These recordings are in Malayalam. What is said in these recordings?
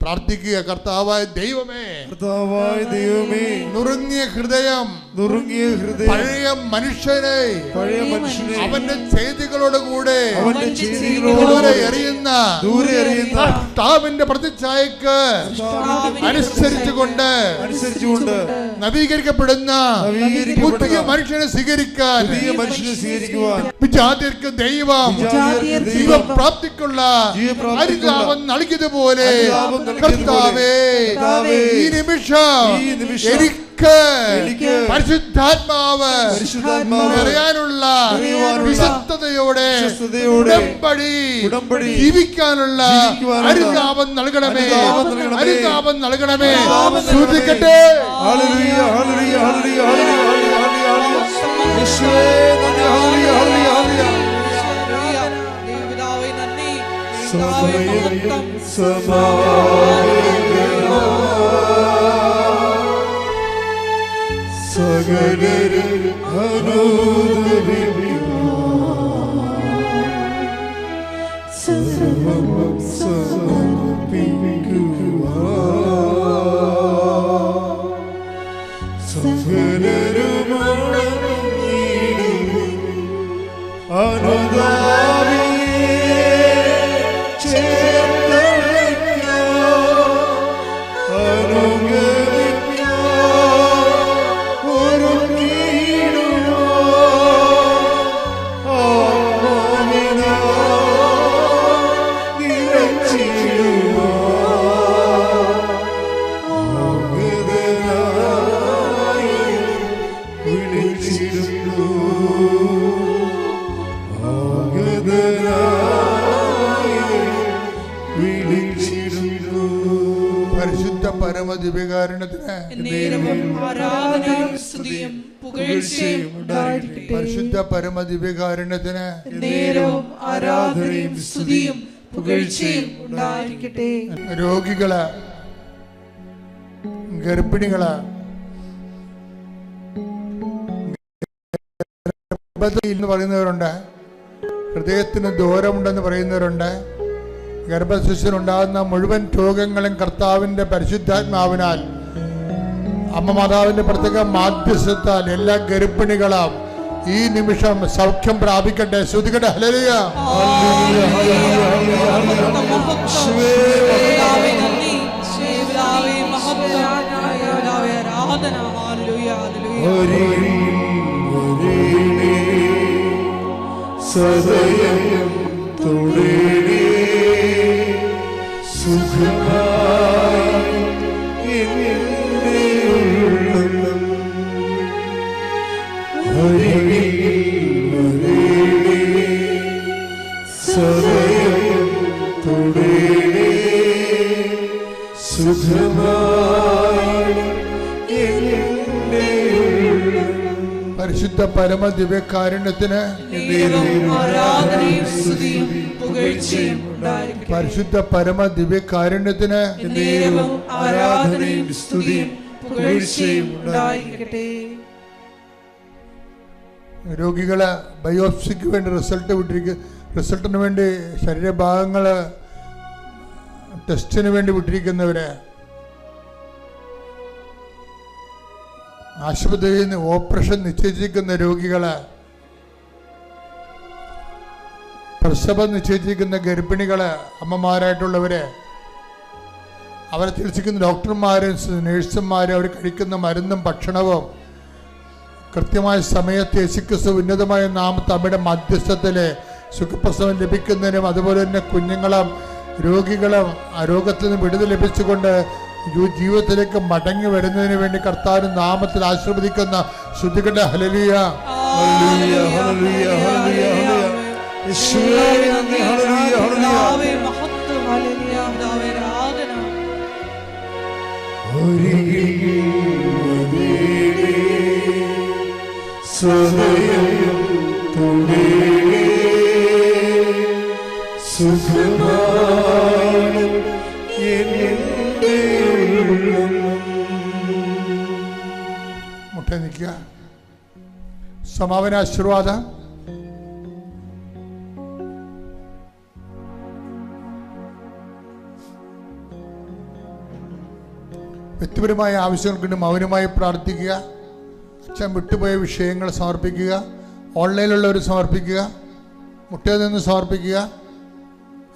പ്രാർത്ഥിക്കുക. കർത്താവായ ദൈവമേ, നുറുങ്ങിയ ഹൃദയം പഴയ മനുഷ്യനെ അവന്റെ ചെയ്തികളോടുകൂടെ ദൂരെ എറിയുന്ന കർത്താവിന്റെ പ്രതിച്ഛായക്ക് അനുസരിച്ചുകൊണ്ട് നവീകരിക്കപ്പെടുന്ന പുതിയ മനുഷ്യനെ സ്വീകരിക്കാൻ വിജാതിർക്ക് ദൈവം ജീവപ്രാപ്തിക്കുള്ള അനുതാപം നൽകിയതുപോലെ കർത്താവേ, ഈ നിമിഷം എനിക്ക് പരിശുദ്ധാത്മാവ് അറിയാനുള്ള വിശുദ്ധതയോടെ ഉടമ്പടി ജീവിക്കാനുള്ള അനുതാപം നൽകണമേ, അനുതാപം നൽകണമേ. ശ്രദ്ധിക്കട്ടെ. സകലരും സർവം സമർപ്പിക്കുവാൻ സകലരും അനുദാനേ പരിശുദ്ധ പരമദിവ്യകാരുണ്യത്തിന് പരിശുദ്ധ പരമദിവ്യകാരുണ്യത്തിന് ആരാധനയും സ്തുതിയും പുകഴ്ചയും ഉണ്ടായിരിക്കട്ടെ. രോഗികള്, ഗർഭിണികള്, എന്ന് പറയുന്നവരുണ്ട്, ഹൃദയത്തിന് ദൂരമുണ്ടെന്ന് പറയുന്നവരുണ്ട്. ഗർഭശിശുവിനുണ്ടാകുന്ന മുഴുവൻ രോഗങ്ങളും കർത്താവിൻ്റെ പരിശുദ്ധാത്മാവിനാൽ അമ്മ മാതാവിൻ്റെ പ്രത്യേക മാധ്യസ്ഥത്താൽ എല്ലാ ഗർഭിണികളും ഈ നിമിഷം സൗഖ്യം പ്രാപിക്കട്ടെ. ശ്രുതികട്ടെ. ഹല്ലേലൂയ. സദയം തുടരേ സുഖമായി എൻ്റെ ഉള്ളം സദയം തുടരേ സുഖമായി എൻ്റെ ഉള്ളം. പരിശുദ്ധ പരമ ദിവ്യകാരുണ്യത്തിന് പരിശുദ്ധ പരമ ദിവ്യകാരുണ്യത്തിന് ആരാധനയും സ്തുതിയും പുകഴ്ചയും ഉണ്ടായിരിക്കട്ടെ. രോഗികളെ ബയോപ്സിക്ക് വേണ്ടി റിസൾട്ടിന് വേണ്ടി ശരീരഭാഗങ്ങൾ ടെസ്റ്റിന് വേണ്ടി വിട്ടിരിക്കുന്നവരെ, ആശുപത്രിയിൽ നിന്ന് ഓപ്പറേഷൻ നിശ്ചയിച്ചിരിക്കുന്ന രോഗികള്, പ്രസവം നിശ്ചയിച്ചിരിക്കുന്ന ഗർഭിണികള്, അമ്മമാരായിട്ടുള്ളവര്, അവരെ ചികിത്സിക്കുന്ന ഡോക്ടർമാരും നഴ്സുമാരും, അവർ കഴിക്കുന്ന മരുന്നും ഭക്ഷണവും കൃത്യമായ സമയത്ത് യേശുക്രിസ്തു ഉന്നതമായ നാമത്തിൽ അമ്മയുടെ മധ്യസ്ഥത്തില് സുഖപ്രസവം ലഭിക്കുന്നതിനും അതുപോലെ തന്നെ കുഞ്ഞുങ്ങളും രോഗികളും ആ രോഗത്തിൽ നിന്ന് വിടുതൽ ലഭിച്ചുകൊണ്ട് ജീവിതത്തിലേക്ക് മടങ്ങി വരുന്നതിന് വേണ്ടി കർത്താവിന്റെ നാമത്തിൽ ആശീർവദിക്കുന്ന ശ്രുതികളുടെ ഹല്ലേലൂയ. മുട്ട നിൽക്കുക. സമാപന ആശീർവാദം. വ്യക്തിപരമായ ആവശ്യങ്ങൾക്ക് മൗനമായി പ്രാർത്ഥിക്കുക. അച്ഛൻ വിട്ടുപോയ വിഷയങ്ങൾ സമർപ്പിക്കുക. ഓൺലൈനിലുള്ളവർ സമർപ്പിക്കുക. മുട്ടയിൽ നിന്ന് സമർപ്പിക്കുക.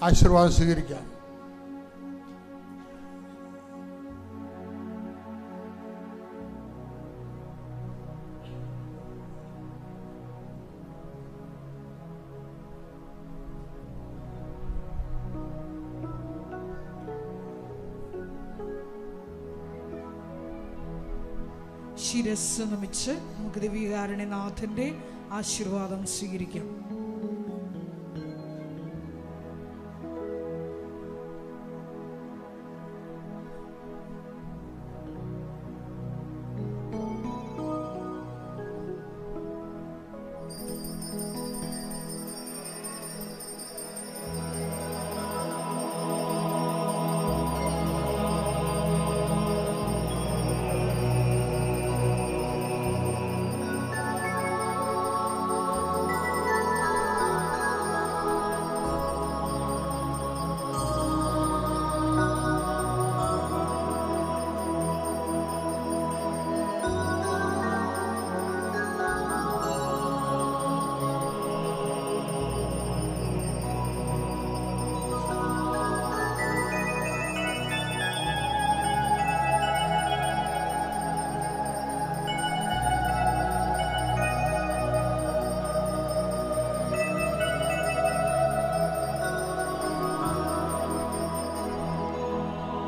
ആശീർവാദം സ്വീകരിക്കാം. ശിരസ് നമിച്ച് നമുക്ക് ദിവ്യകാരുണ്യനാഥന്റെ ആശീർവാദം സ്വീകരിക്കാം.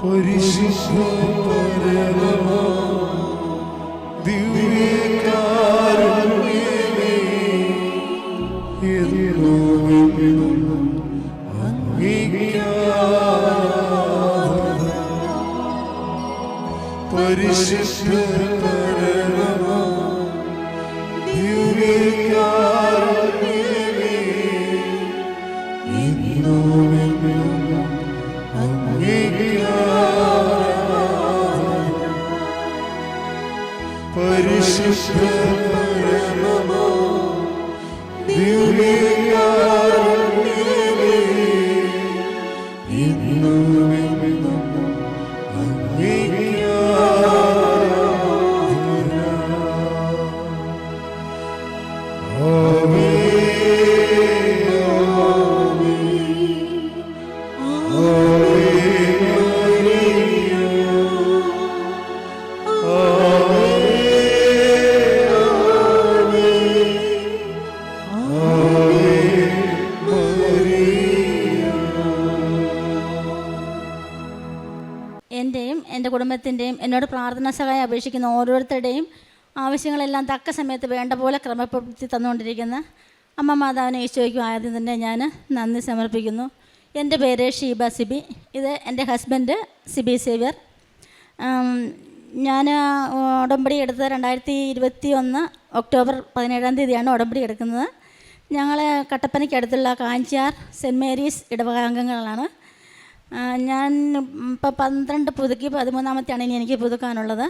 പരിശുദ്ധ പരമ ദിവ്യകാരുണ്യമേ, എന്നും അങ്ങേയ്ക്കാരാധന. പരിശുദ്ധ പരമ ദിവ്യകാരുണ്യമേ, എന്നും പരിശുദ്ധ പരമ ദിവ്യകാരുണ്യമേ, എന്നും അങ്ങേയ്ക്കാരാധന. ആമേൻ, എൻ്റെയും എൻ്റെ കുടുംബത്തിൻ്റെയും എന്നോട് പ്രാർത്ഥനാ സഹായം അപേക്ഷിക്കുന്ന ഓരോരുത്തരുടെയും ആവശ്യങ്ങളെല്ലാം തക്ക സമയത്ത് വേണ്ട പോലെ ക്രമപ്പെടുത്തി തന്നുകൊണ്ടിരിക്കുന്ന അമ്മ മാതാവിനെ ഈശോയ്ക്കും ആദ്യം തന്നെ ഞാൻ നന്ദി സമർപ്പിക്കുന്നു. എൻ്റെ പേര് ഷീബ സിബി. ഇത് എൻ്റെ ഹസ്ബൻഡ് സിബി സേവ്യർ. ഞാൻ ഉടമ്പടി എടുത്തത് 2021 ഒക്ടോബർ 17 ഉടമ്പടി എടുക്കുന്നത്. ഞങ്ങൾ കട്ടപ്പനയ്ക്കടുത്തുള്ള കാഞ്ചിയാർ സെൻറ്റ് മേരീസ് ഇടവകാംഗങ്ങളാണ്. ഞാൻ ഇപ്പോൾ 12 പുതുക്കി 13ാമത്തെയാണ് ഇനി എനിക്ക് പുതുക്കാനുള്ളത്.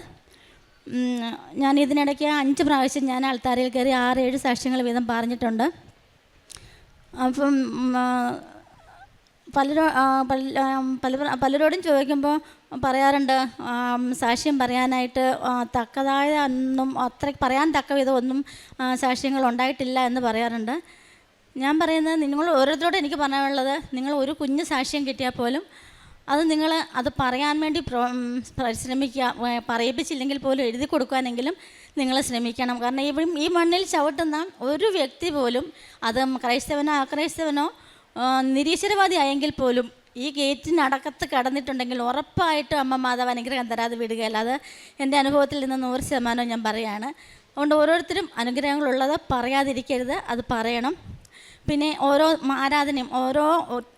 ഞാൻ ഇതിനിടയ്ക്ക് 5 പ്രാവശ്യം ഞാൻ അൾത്താരയിൽ കയറി 6-7 സാക്ഷ്യങ്ങൾ വീതം പറഞ്ഞിട്ടുണ്ട്. അപ്പം പലരോടും ചോദിക്കുമ്പോൾ പറയാറുണ്ട് സാക്ഷ്യം പറയാനായിട്ട് തക്കതായ ഒന്നും അത്ര പറയാൻ തക്ക വിധം ഒന്നും സാക്ഷ്യങ്ങൾ ഉണ്ടായിട്ടില്ല എന്ന് പറയാറുണ്ട്. ഞാൻ പറയുന്നത് നിങ്ങൾ ഓരോരുത്തരോടും എനിക്ക് പറയാനുള്ളത്, നിങ്ങൾ ഒരു കുഞ്ഞ് സാക്ഷ്യം കിട്ടിയാൽ പോലും അത് പറയാൻ വേണ്ടി പരിശ്രമിക്കുക. പറയിപ്പിച്ചില്ലെങ്കിൽ പോലും എഴുതി കൊടുക്കാനെങ്കിലും നിങ്ങൾ ശ്രമിക്കണം. കാരണം ഈ മണ്ണിൽ ചവിട്ടുന്ന ഒരു വ്യക്തി പോലും, അത് ക്രൈസ്തവനോ അക്രൈസ്തവനോ നിരീശ്വരവാദി ആയെങ്കിൽ പോലും ഈ ഗേറ്റിനടക്കത്ത് കടന്നിട്ടുണ്ടെങ്കിൽ ഉറപ്പായിട്ടും അമ്മ മാതാവ് അനുഗ്രഹം തരാതെ വിടുകയല്ല. അത് എൻ്റെ അനുഭവത്തിൽ നിന്ന് 100% ഞാൻ പറയുകയാണ്. അതുകൊണ്ട് ഓരോരുത്തരും അനുഗ്രഹങ്ങളുള്ളത് പറയാതിരിക്കരുത്, അത് പറയണം. പിന്നെ ഓരോ ആരാധനയും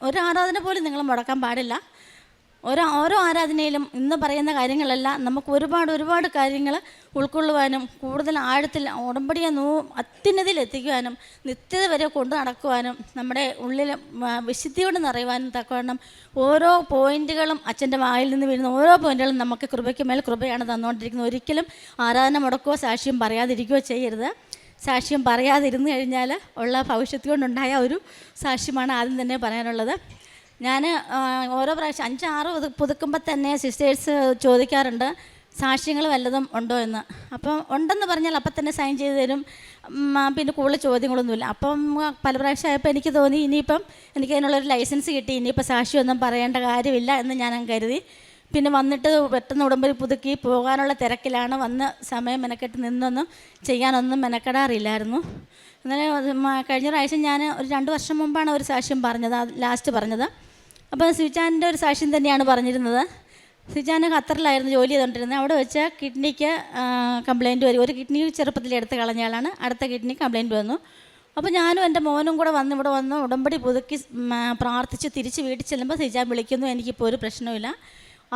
ഒരു ആരാധന പോലും നിങ്ങൾ മുടക്കാൻ പാടില്ല. ഓരോ ആരാധനയിലും ഇന്ന് പറയുന്ന കാര്യങ്ങളെല്ലാം നമുക്ക് ഒരുപാട് കാര്യങ്ങൾ ഉൾക്കൊള്ളുവാനും കൂടുതൽ ആഴത്തിൽ ഉടമ്പടിയെ അത്യുന്നതിയിൽ എത്തിക്കുവാനും നിത്യത വരെ കൊണ്ടു നടക്കുവാനും നമ്മുടെ ഉള്ളിൽ വിശുദ്ധിയോട് നിറയുവാനും തക്കവണ്ണം ഓരോ പോയിന്റുകളും അച്ഛൻ്റെ വായിൽ നിന്ന് വീഴുന്ന ഓരോ പോയിന്റുകളും നമുക്ക് കൃപയ്ക്ക് മേൽ കൃപയാണ് തന്നുകൊണ്ടിരിക്കുന്നത്. ഒരിക്കലും ആരാധന മുടക്കുകയോ സാക്ഷ്യം പറയാതിരിക്കുകയോ ചെയ്യരുത്. സാക്ഷ്യം പറയാതിരുന്നു കഴിഞ്ഞാൽ ഉള്ള ഭവിഷ്യത്ത് കൊണ്ടുണ്ടായ ഒരു സാക്ഷ്യമാണ് ആദ്യം തന്നെ പറയാനുള്ളത്. ഞാൻ ഓരോ പ്രാവശ്യം 5-6 പുതുക്കുമ്പോൾ തന്നെ സിസ്റ്റേഴ്സ് ചോദിക്കാറുണ്ട്, സാക്ഷ്യങ്ങൾ വല്ലതും ഉണ്ടോ എന്ന്. അപ്പം ഉണ്ടെന്ന് പറഞ്ഞാൽ അപ്പം തന്നെ സൈൻ ചെയ്ത് തരും. പിന്നെ കൂടുതൽ ചോദ്യങ്ങളൊന്നുമില്ല. അപ്പം പല പ്രാവശ്യം ആയപ്പോൾ എനിക്ക് തോന്നി ഇനിയിപ്പം എനിക്ക് അതിനുള്ളൊരു ലൈസൻസ് കിട്ടി, ഇനിയിപ്പോൾ സാക്ഷ്യമൊന്നും പറയേണ്ട കാര്യമില്ല എന്ന് ഞാൻ കരുതി. പിന്നെ വന്നിട്ട് പെട്ടെന്ന് ഉടമ്പടി പുതുക്കി പോകാനുള്ള തിരക്കിലാണ്. വന്ന് സമയം മെനക്കെട്ട് നിന്നൊന്നും ചെയ്യാനൊന്നും മെനക്കെടാറില്ലായിരുന്നു. എന്നാലും കഴിഞ്ഞ പ്രാവശ്യം ഞാൻ ഒരു 2 വർഷം മുമ്പാണ് ഒരു സാക്ഷ്യം പറഞ്ഞത്, ലാസ്റ്റ് പറഞ്ഞത്. അപ്പോൾ സിജാൻ്റെ ഒരു സാക്ഷ്യം തന്നെയാണ് പറഞ്ഞിരുന്നത്. സിജാൻ ഖത്തറിലായിരുന്നു ജോലി ചെയ്തുകൊണ്ടിരുന്നത്. അവിടെ വെച്ച് കിഡ്നിക്ക് കംപ്ലയിൻറ്റ് വരും. ഒരു കിഡ്നി ചെറുപ്പത്തിൽ എടുത്ത് കളഞ്ഞയാളാണ്, അടുത്ത കിഡ്നി കംപ്ലയിൻറ്റ് വന്നു. അപ്പോൾ ഞാനും എൻ്റെ മോനും കൂടെ ഇവിടെ വന്ന് ഉടമ്പടി പുതുക്കി പ്രാർത്ഥിച്ച് തിരിച്ച് വീട്ടിൽ ചെല്ലുമ്പോൾ സിജാൻ വിളിക്കുന്നു, എനിക്കിപ്പോൾ ഒരു പ്രശ്നമില്ല.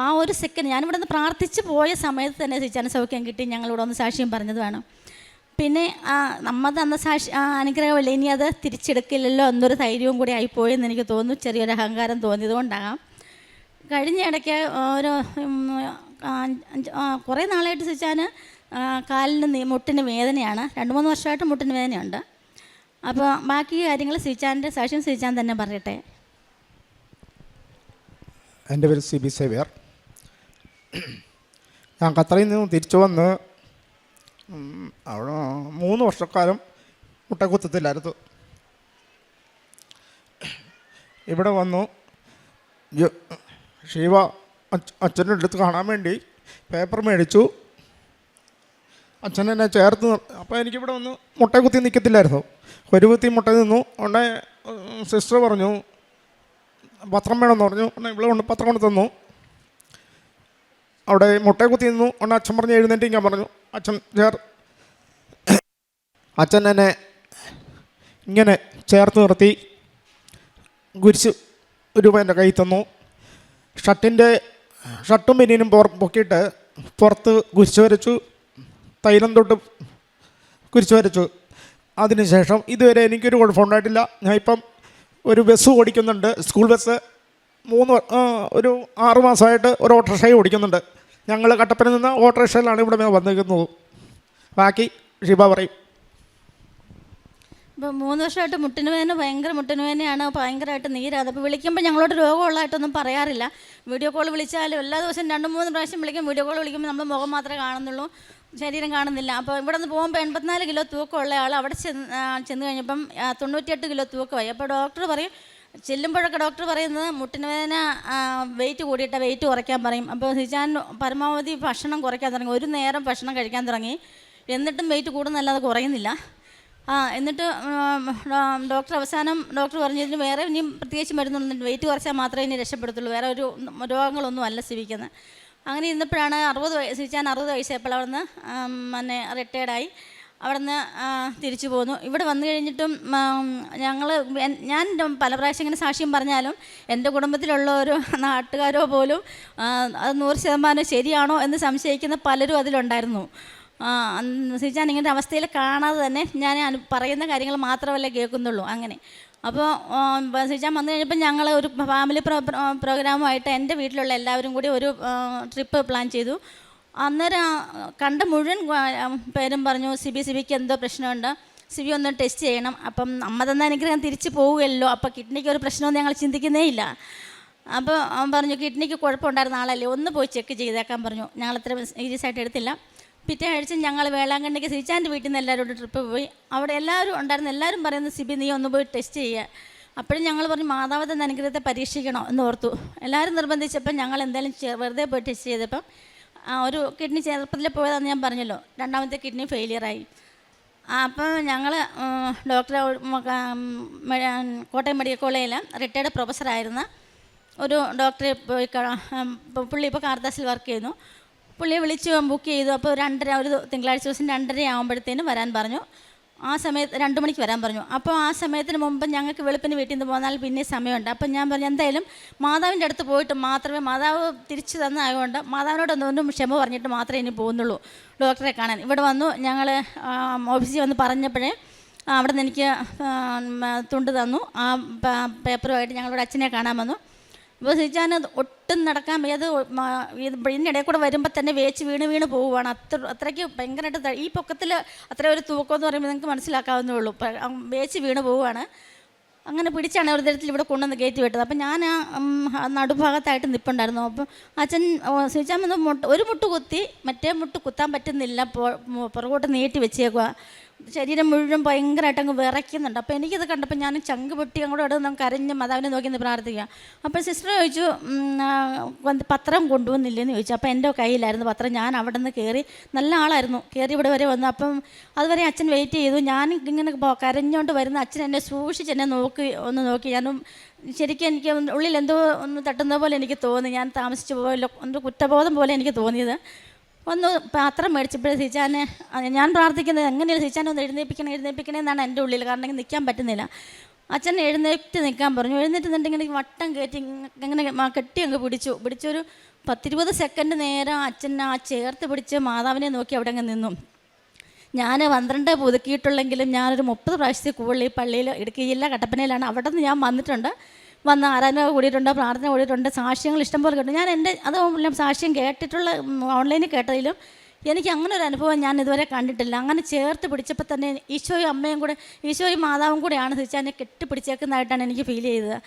ആ ഒരു സെക്കൻഡ് ഞാനിവിടെ നിന്ന് പ്രാർത്ഥിച്ച് പോയ സമയത്ത് തന്നെ സിജാന് സൗഖ്യം കിട്ടി. ഞങ്ങളിവിടെ ഒന്ന് സാക്ഷ്യം പറഞ്ഞത് വേണം. പിന്നെ നമ്മൾ തന്ന അനുഗ്രഹമല്ലേ, ഇനി അത് തിരിച്ചെടുക്കില്ലല്ലോ എന്നൊരു ധൈര്യവും കൂടി ആയിപ്പോയെന്ന് എനിക്ക് തോന്നുന്നു. ചെറിയൊരു അഹങ്കാരം തോന്നിയതുകൊണ്ടാകാം. കഴിഞ്ഞ ഇടയ്ക്ക് ഒരു കുറേ നാളായിട്ട് സിജാന് കാലിന് മുട്ടിന് വേദനയാണ്. 2-3 വർഷമായിട്ട് മുട്ടിന് വേദനയുണ്ട്. അപ്പോൾ ബാക്കി കാര്യങ്ങൾ സിജാൻ്റെ സാക്ഷ്യം സിജാൻ തന്നെ പറയട്ടെ. എൻ്റെ പേര് CB സേവ്യർ. ഞാൻ ഖത്തറിൽ നിന്ന് തിരിച്ചു വന്ന് അവിടെ 3 വർഷക്കാലം മുട്ടക്കുത്തത്തില്ലായിരുന്നു. ഇവിടെ വന്നു ഷീവ അച്ഛൻ്റെ അടുത്ത് കാണാൻ വേണ്ടി പേപ്പർ മേടിച്ചു. അച്ഛൻ എന്നെ ചേർത്ത്. അപ്പോൾ എനിക്കിവിടെ വന്ന് മുട്ടക്കുത്തി നിൽക്കത്തില്ലായിരുന്നു. ഒരു കുത്തി മുട്ട നിന്നു. ഉടനെ സിസ്റ്റർ പറഞ്ഞു പത്രം വേണമെന്ന് പറഞ്ഞു. ഇവിടെ കൊണ്ട് പത്രം കൊണ്ട് തന്നു. അവിടെ മുട്ടയെ കുത്തി നിന്നു. ഉടനെ അച്ഛൻ പറഞ്ഞ് എഴുന്നേറ്റിരിക്കാൻ പറഞ്ഞു. അച്ഛൻ എന്നെ ഇങ്ങനെ ചേർത്ത് നിർത്തി കുരിശ് രൂപ എൻ്റെ കയ്യിൽ തന്നു. ഷർട്ടും ബനിയനും പൊക്കിയിട്ട് പുറത്ത് കുരിശ് വരച്ചു. തൈലം തൊട്ട് കുരിശ് വരച്ചു. അതിനുശേഷം ഇതുവരെ എനിക്കൊരു കുഴപ്പമുണ്ടായിട്ടില്ല. ഞാൻ ഇപ്പം ഒരു ബസ് ഓടിക്കുന്നുണ്ട്, സ്കൂൾ ബസ്. ഒരു 6 മാസമായിട്ട് ഒരു ഓട്ടോറിക്ഷ ഓടിക്കുന്നുണ്ട്. ഞങ്ങൾ കട്ടപ്പനയിൽ നിന്ന് ഓട്ടോറിക്ഷയിലാണ് ഇവിടെ വന്നിരിക്കുന്നത്. ബാക്കി ഷിബ പറയും. ഇപ്പോൾ 3 വർഷമായിട്ട് മുട്ടിന് വേദന, ഭയങ്കര മുട്ടിന് വേദനയാണ്, ഭയങ്കരമായിട്ട് നീരാത്. അപ്പോൾ വിളിക്കുമ്പോൾ ഞങ്ങളോട് രോഗമുള്ളതായിട്ടൊന്നും പറയാറില്ല. വീഡിയോ കോൾ വിളിച്ചാലും എല്ലാ ദിവസവും 2-3 പ്രാവശ്യം വിളിക്കും. വീഡിയോ കോൾ വിളിക്കുമ്പോൾ നമ്മൾ മുഖം മാത്രമേ കാണുന്നുള്ളൂ, ശരീരം കാണുന്നില്ല. അപ്പോൾ ഇവിടെ നിന്ന് പോകുമ്പോൾ 84 കിലോ തൂക്കമുള്ള ആൾ അവിടെ ചെന്ന് കഴിഞ്ഞപ്പം 98 കിലോ തൂക്കമായി. അപ്പോൾ ഡോക്ടർ പറയും, ചെല്ലുമ്പോഴൊക്കെ ഡോക്ടർ പറയുന്നത് മുട്ടിന് വേദന വെയിറ്റ് കൂടിയിട്ട് വെയിറ്റ് കുറയ്ക്കാൻ പറയും. അപ്പോൾ സിജാൻ പരമാവധി ഭക്ഷണം കുറയ്ക്കാൻ തുടങ്ങി. ഒരു നേരം ഭക്ഷണം കഴിക്കാൻ തുടങ്ങി. എന്നിട്ടും വെയിറ്റ് കൂടുന്നല്ലാതെ കുറയുന്നില്ല. എന്നിട്ട് ഡോക്ടർ പറഞ്ഞതിന് വേറെ ഇനിയും പ്രത്യേകിച്ച് മരുന്നൊന്നും, വെയിറ്റ് കുറച്ചാൽ മാത്രമേ ഇനി രക്ഷപ്പെടുത്തുള്ളൂ, വേറെ ഒരു രോഗങ്ങളൊന്നും അല്ല സിവിക്കുന്നത്. അങ്ങനെ ഇരുന്നപ്പോഴാണ് സിജാൻ 60 വയസ്സായപ്പോൾ അവിടെ നിന്ന് റിട്ടയർഡായി. അവിടെ നിന്ന് തിരിച്ചു പോന്നു. ഇവിടെ വന്നു കഴിഞ്ഞിട്ടും ഞാൻ പല പ്രാവശ്യം ഇങ്ങനെ സാക്ഷ്യം പറഞ്ഞാലും എൻ്റെ കുടുംബത്തിലുള്ള ഒരു നാട്ടുകാരോ പോലും അത് 100% ശരിയാണോ എന്ന് സംശയിക്കുന്ന പലരും അതിലുണ്ടായിരുന്നു. സിജാൻ ഇങ്ങനത്തെ അവസ്ഥയിൽ കാണാതെ തന്നെ ഞാൻ പറയുന്ന കാര്യങ്ങൾ മാത്രമല്ല കേൾക്കുന്നുള്ളൂ. അങ്ങനെ അപ്പോൾ സിജാൻ വന്നു കഴിഞ്ഞപ്പോൾ ഞങ്ങൾ ഒരു ഫാമിലി പ്രോഗ്രാമുമായിട്ട് എൻ്റെ വീട്ടിലുള്ള എല്ലാവരും കൂടി ഒരു ട്രിപ്പ് പ്ലാൻ ചെയ്തു. അന്നേരം കണ്ട മുഴുവൻ പേരും പറഞ്ഞു സിബിക്ക് എന്തോ പ്രശ്നമുണ്ട്, സിബി ഒന്ന് ടെസ്റ്റ് ചെയ്യണം. അപ്പം അമ്മ തന്ന അനുഗ്രഹം തിരിച്ച് പോവുകയല്ലോ, അപ്പോൾ കിഡ്നിക്ക് ഒരു പ്രശ്നമൊന്നും ഞങ്ങൾ ചിന്തിക്കുന്നേ ഇല്ല. അപ്പോൾ അവൻ പറഞ്ഞു കിഡ്നിക്ക് കുഴപ്പമുണ്ടായിരുന്ന ആളല്ലേ, ഒന്ന് പോയി ചെക്ക് ചെയ്തേക്കാൻ പറഞ്ഞു. ഞങ്ങൾ അത്ര സീരിയസ് ആയിട്ട് എടുത്തില്ല. പിറ്റേ ആഴ്ച ഞങ്ങൾ വേളാങ്കണ്ണിക്ക് സിജാൻ്റെ വീട്ടിൽ നിന്ന് എല്ലാവരോടും ട്രിപ്പ് പോയി. അവിടെ എല്ലാവരും ഉണ്ടായിരുന്നു. എല്ലാവരും പറയുന്നത് സിബി നീ ഒന്ന് പോയി ടെസ്റ്റ് ചെയ്യുക. അപ്പോഴും ഞങ്ങൾ പറഞ്ഞു മാതാവ് തന്ന അനുഗ്രഹത്തെ പരീക്ഷിക്കണോ എന്ന് ഓർത്തു. എല്ലാവരും നിർബന്ധിച്ചപ്പോൾ ഞങ്ങൾ എന്തായാലും വെറുതെ പോയി ടെസ്റ്റ് ചെയ്തപ്പം ഒരു കിഡ്നി ചെറുപ്പത്തിൽ പോയതാണെന്ന് ഞാൻ പറഞ്ഞല്ലോ, 2ാമത്തെ കിഡ്നി ഫെയിലിയറായി. അപ്പോൾ ഞങ്ങൾ ഡോക്ടറെ കോട്ടയം മെഡിക്കൽ കോളേജിൽ റിട്ടയർഡ് പ്രൊഫസറായിരുന്ന ഒരു ഡോക്ടറെ പോയി, പുള്ളി ഇപ്പോൾ കാർദാസിൽ വർക്ക് ചെയ്യുന്നു. പുള്ളിയെ വിളിച്ച് ബുക്ക് ചെയ്തു. അപ്പോൾ 2:30 ഒരു തിങ്കളാഴ്ച ദിവസം 2:30 ആകുമ്പോഴത്തേനും വരാൻ പറഞ്ഞു. ആ സമയത്ത് 2 മണിക്ക് വരാൻ പറഞ്ഞു. അപ്പോൾ ആ സമയത്തിന് മുമ്പ് ഞങ്ങൾക്ക് വെളുപ്പിന് വീട്ടിൽ നിന്ന് പോന്നാൽ പിന്നെ സമയമുണ്ട്. അപ്പം ഞാൻ പറഞ്ഞു എന്തായാലും മാതാവിൻ്റെ അടുത്ത് പോയിട്ട് മാത്രമേ, മാതാവ് തിരിച്ചു തന്നതായതുകൊണ്ട് മാതാവിനോടൊന്നും ക്ഷമ പറഞ്ഞിട്ട് മാത്രമേ ഇനി പോകുന്നുള്ളൂ ഡോക്ടറെ കാണാൻ. ഇവിടെ വന്നു ഞങ്ങൾ ഓഫീസിൽ വന്ന് പറഞ്ഞപ്പോഴേ അവിടെ നിന്ന് എനിക്ക് തുണ്ട് തന്നു. ആ പേപ്പറുമായിട്ട് ഞങ്ങളുടെ അച്ഛനെ കാണാൻ വന്നു. അപ്പോൾ സിജാൻ ഒട്ടും നടക്കാൻ വയ്യത്, ഇതിനിടയിൽ കൂടെ വരുമ്പോൾ തന്നെ വേച്ച് വീണ് പോവുകയാണ്. അത്രയ്ക്ക് ഭയങ്കരമായിട്ട് ഈ പൊക്കത്തിൽ അത്ര ഒരു തൂക്കം എന്ന് പറയുമ്പോൾ നിങ്ങൾക്ക് മനസ്സിലാക്കാവുന്നേ ഉള്ളൂ. വേച്ച് വീണ് പോവുകയാണ്. അങ്ങനെ പിടിച്ചാണ് ഒരു തരത്തിൽ ഇവിടെ കൊണ്ടുവന്ന് കയറ്റി വിട്ടത്. അപ്പം ഞാൻ നടുഭാഗത്തായിട്ട് നിൽപ്പുണ്ടായിരുന്നു. അപ്പം അച്ഛൻ ശ്രീച്ചാമ്മ ഒരു മുട്ട് കുത്തി, മറ്റേ മുട്ട് കുത്താൻ പറ്റുന്നില്ല, പുറകോട്ട് നീട്ടി വെച്ചേക്കുക, ശരീരം മുഴുവൻ ഭയങ്കരമായിട്ട് അങ്ങ് വിറയ്ക്കുന്നുണ്ട്. അപ്പോൾ എനിക്കത് കണ്ടപ്പോൾ ഞാൻ ചങ്ക് പൊട്ടി അങ്ങോട്ട് ഇവിടെ നമുക്ക് കരഞ്ഞ് മാതാവിനെ നോക്കി നിന്ന് പ്രാർത്ഥിക്കുക. അപ്പോൾ സിസ്റ്റർ ചോദിച്ചു, പത്രം കൊണ്ടുവന്നില്ലെന്ന് ചോദിച്ചു. അപ്പോൾ എൻ്റെ കയ്യിലായിരുന്നു പത്രം. ഞാൻ അവിടെ നിന്ന് കയറി, നല്ല ആളായിരുന്നു, കയറി ഇവിടെ വരെ വന്നു. അപ്പം അതുവരെ അച്ഛൻ വെയിറ്റ് ചെയ്തു. ഞാൻ ഇങ്ങനെ കരഞ്ഞുകൊണ്ട് വരുന്ന അച്ഛൻ എന്നെ സൂക്ഷിച്ച് എന്നെ നോക്കി. ഞാനും ശരിക്കും എനിക്ക് ഉള്ളിൽ എന്തോ ഒന്ന് തട്ടുന്ന പോലെ എനിക്ക് തോന്നി. ഞാൻ താമസിച്ചു പോയല്ലോ, എന്തോ കുറ്റബോധം പോലെ എനിക്ക് തോന്നിയത്. ഒന്ന് പാത്രം മേടിച്ചപ്പോഴേ സീച്ചാനെ ഞാൻ പ്രാർത്ഥിക്കുന്നത് എങ്ങനെയാണ് സീച്ചാനെ ഒന്ന് എഴുന്നേൽപ്പിക്കണേ എന്നാണ് എൻ്റെ ഉള്ളിൽ. കാരണം എനിക്ക് നിൽക്കാൻ പറ്റുന്നില്ല. അച്ഛൻ എഴുന്നേറ്റ് നിൽക്കാൻ പറഞ്ഞു. എഴുന്നേറ്റ് നിന്നിട്ടുണ്ടെങ്കിൽ വട്ടം കയറ്റി ഇങ്ങനെ കെട്ടി അങ്ങ് പിടിച്ചൊരു 10-20 സെക്കൻഡ് നേരം അച്ഛൻ ആ ചേർത്ത് പിടിച്ച് മാതാവിനെ നോക്കി അവിടെ അങ്ങ് നിന്നു. ഞാൻ 12 പുതുക്കിയിട്ടുള്ളെങ്കിലും ഞാനൊരു 30 പ്രാവശ്യത്തിൽ കൂടുതൽ ഈ പള്ളിയിൽ, ഇടുക്കി ജില്ല കട്ടപ്പനയിലാണ്, അവിടെ നിന്ന് ഞാൻ വന്ന് ആരാധന കൂടിയിട്ടുണ്ട്, പ്രാർത്ഥന കൂടിയിട്ടുണ്ട്, സാക്ഷ്യങ്ങൾ ഇഷ്ടംപോലെ കേട്ടു. ഞാൻ അത് സാക്ഷ്യം കേട്ടിട്ടുള്ള ഓൺലൈനിൽ കേട്ടതിലും എനിക്ക് അങ്ങനെ ഒരു അനുഭവം ഞാൻ ഇതുവരെ കണ്ടിട്ടില്ല. അങ്ങനെ ചേർത്ത് പിടിച്ചപ്പോൾ തന്നെ ഈശോയും അമ്മയും കൂടെ, ഈശോയും മാതാവും കൂടെയാണ് തിരിച്ചതിനെ കെട്ടിപ്പിടിച്ചേക്കുന്നതായിട്ടാണ് എനിക്ക് ഫീൽ ചെയ്തത്.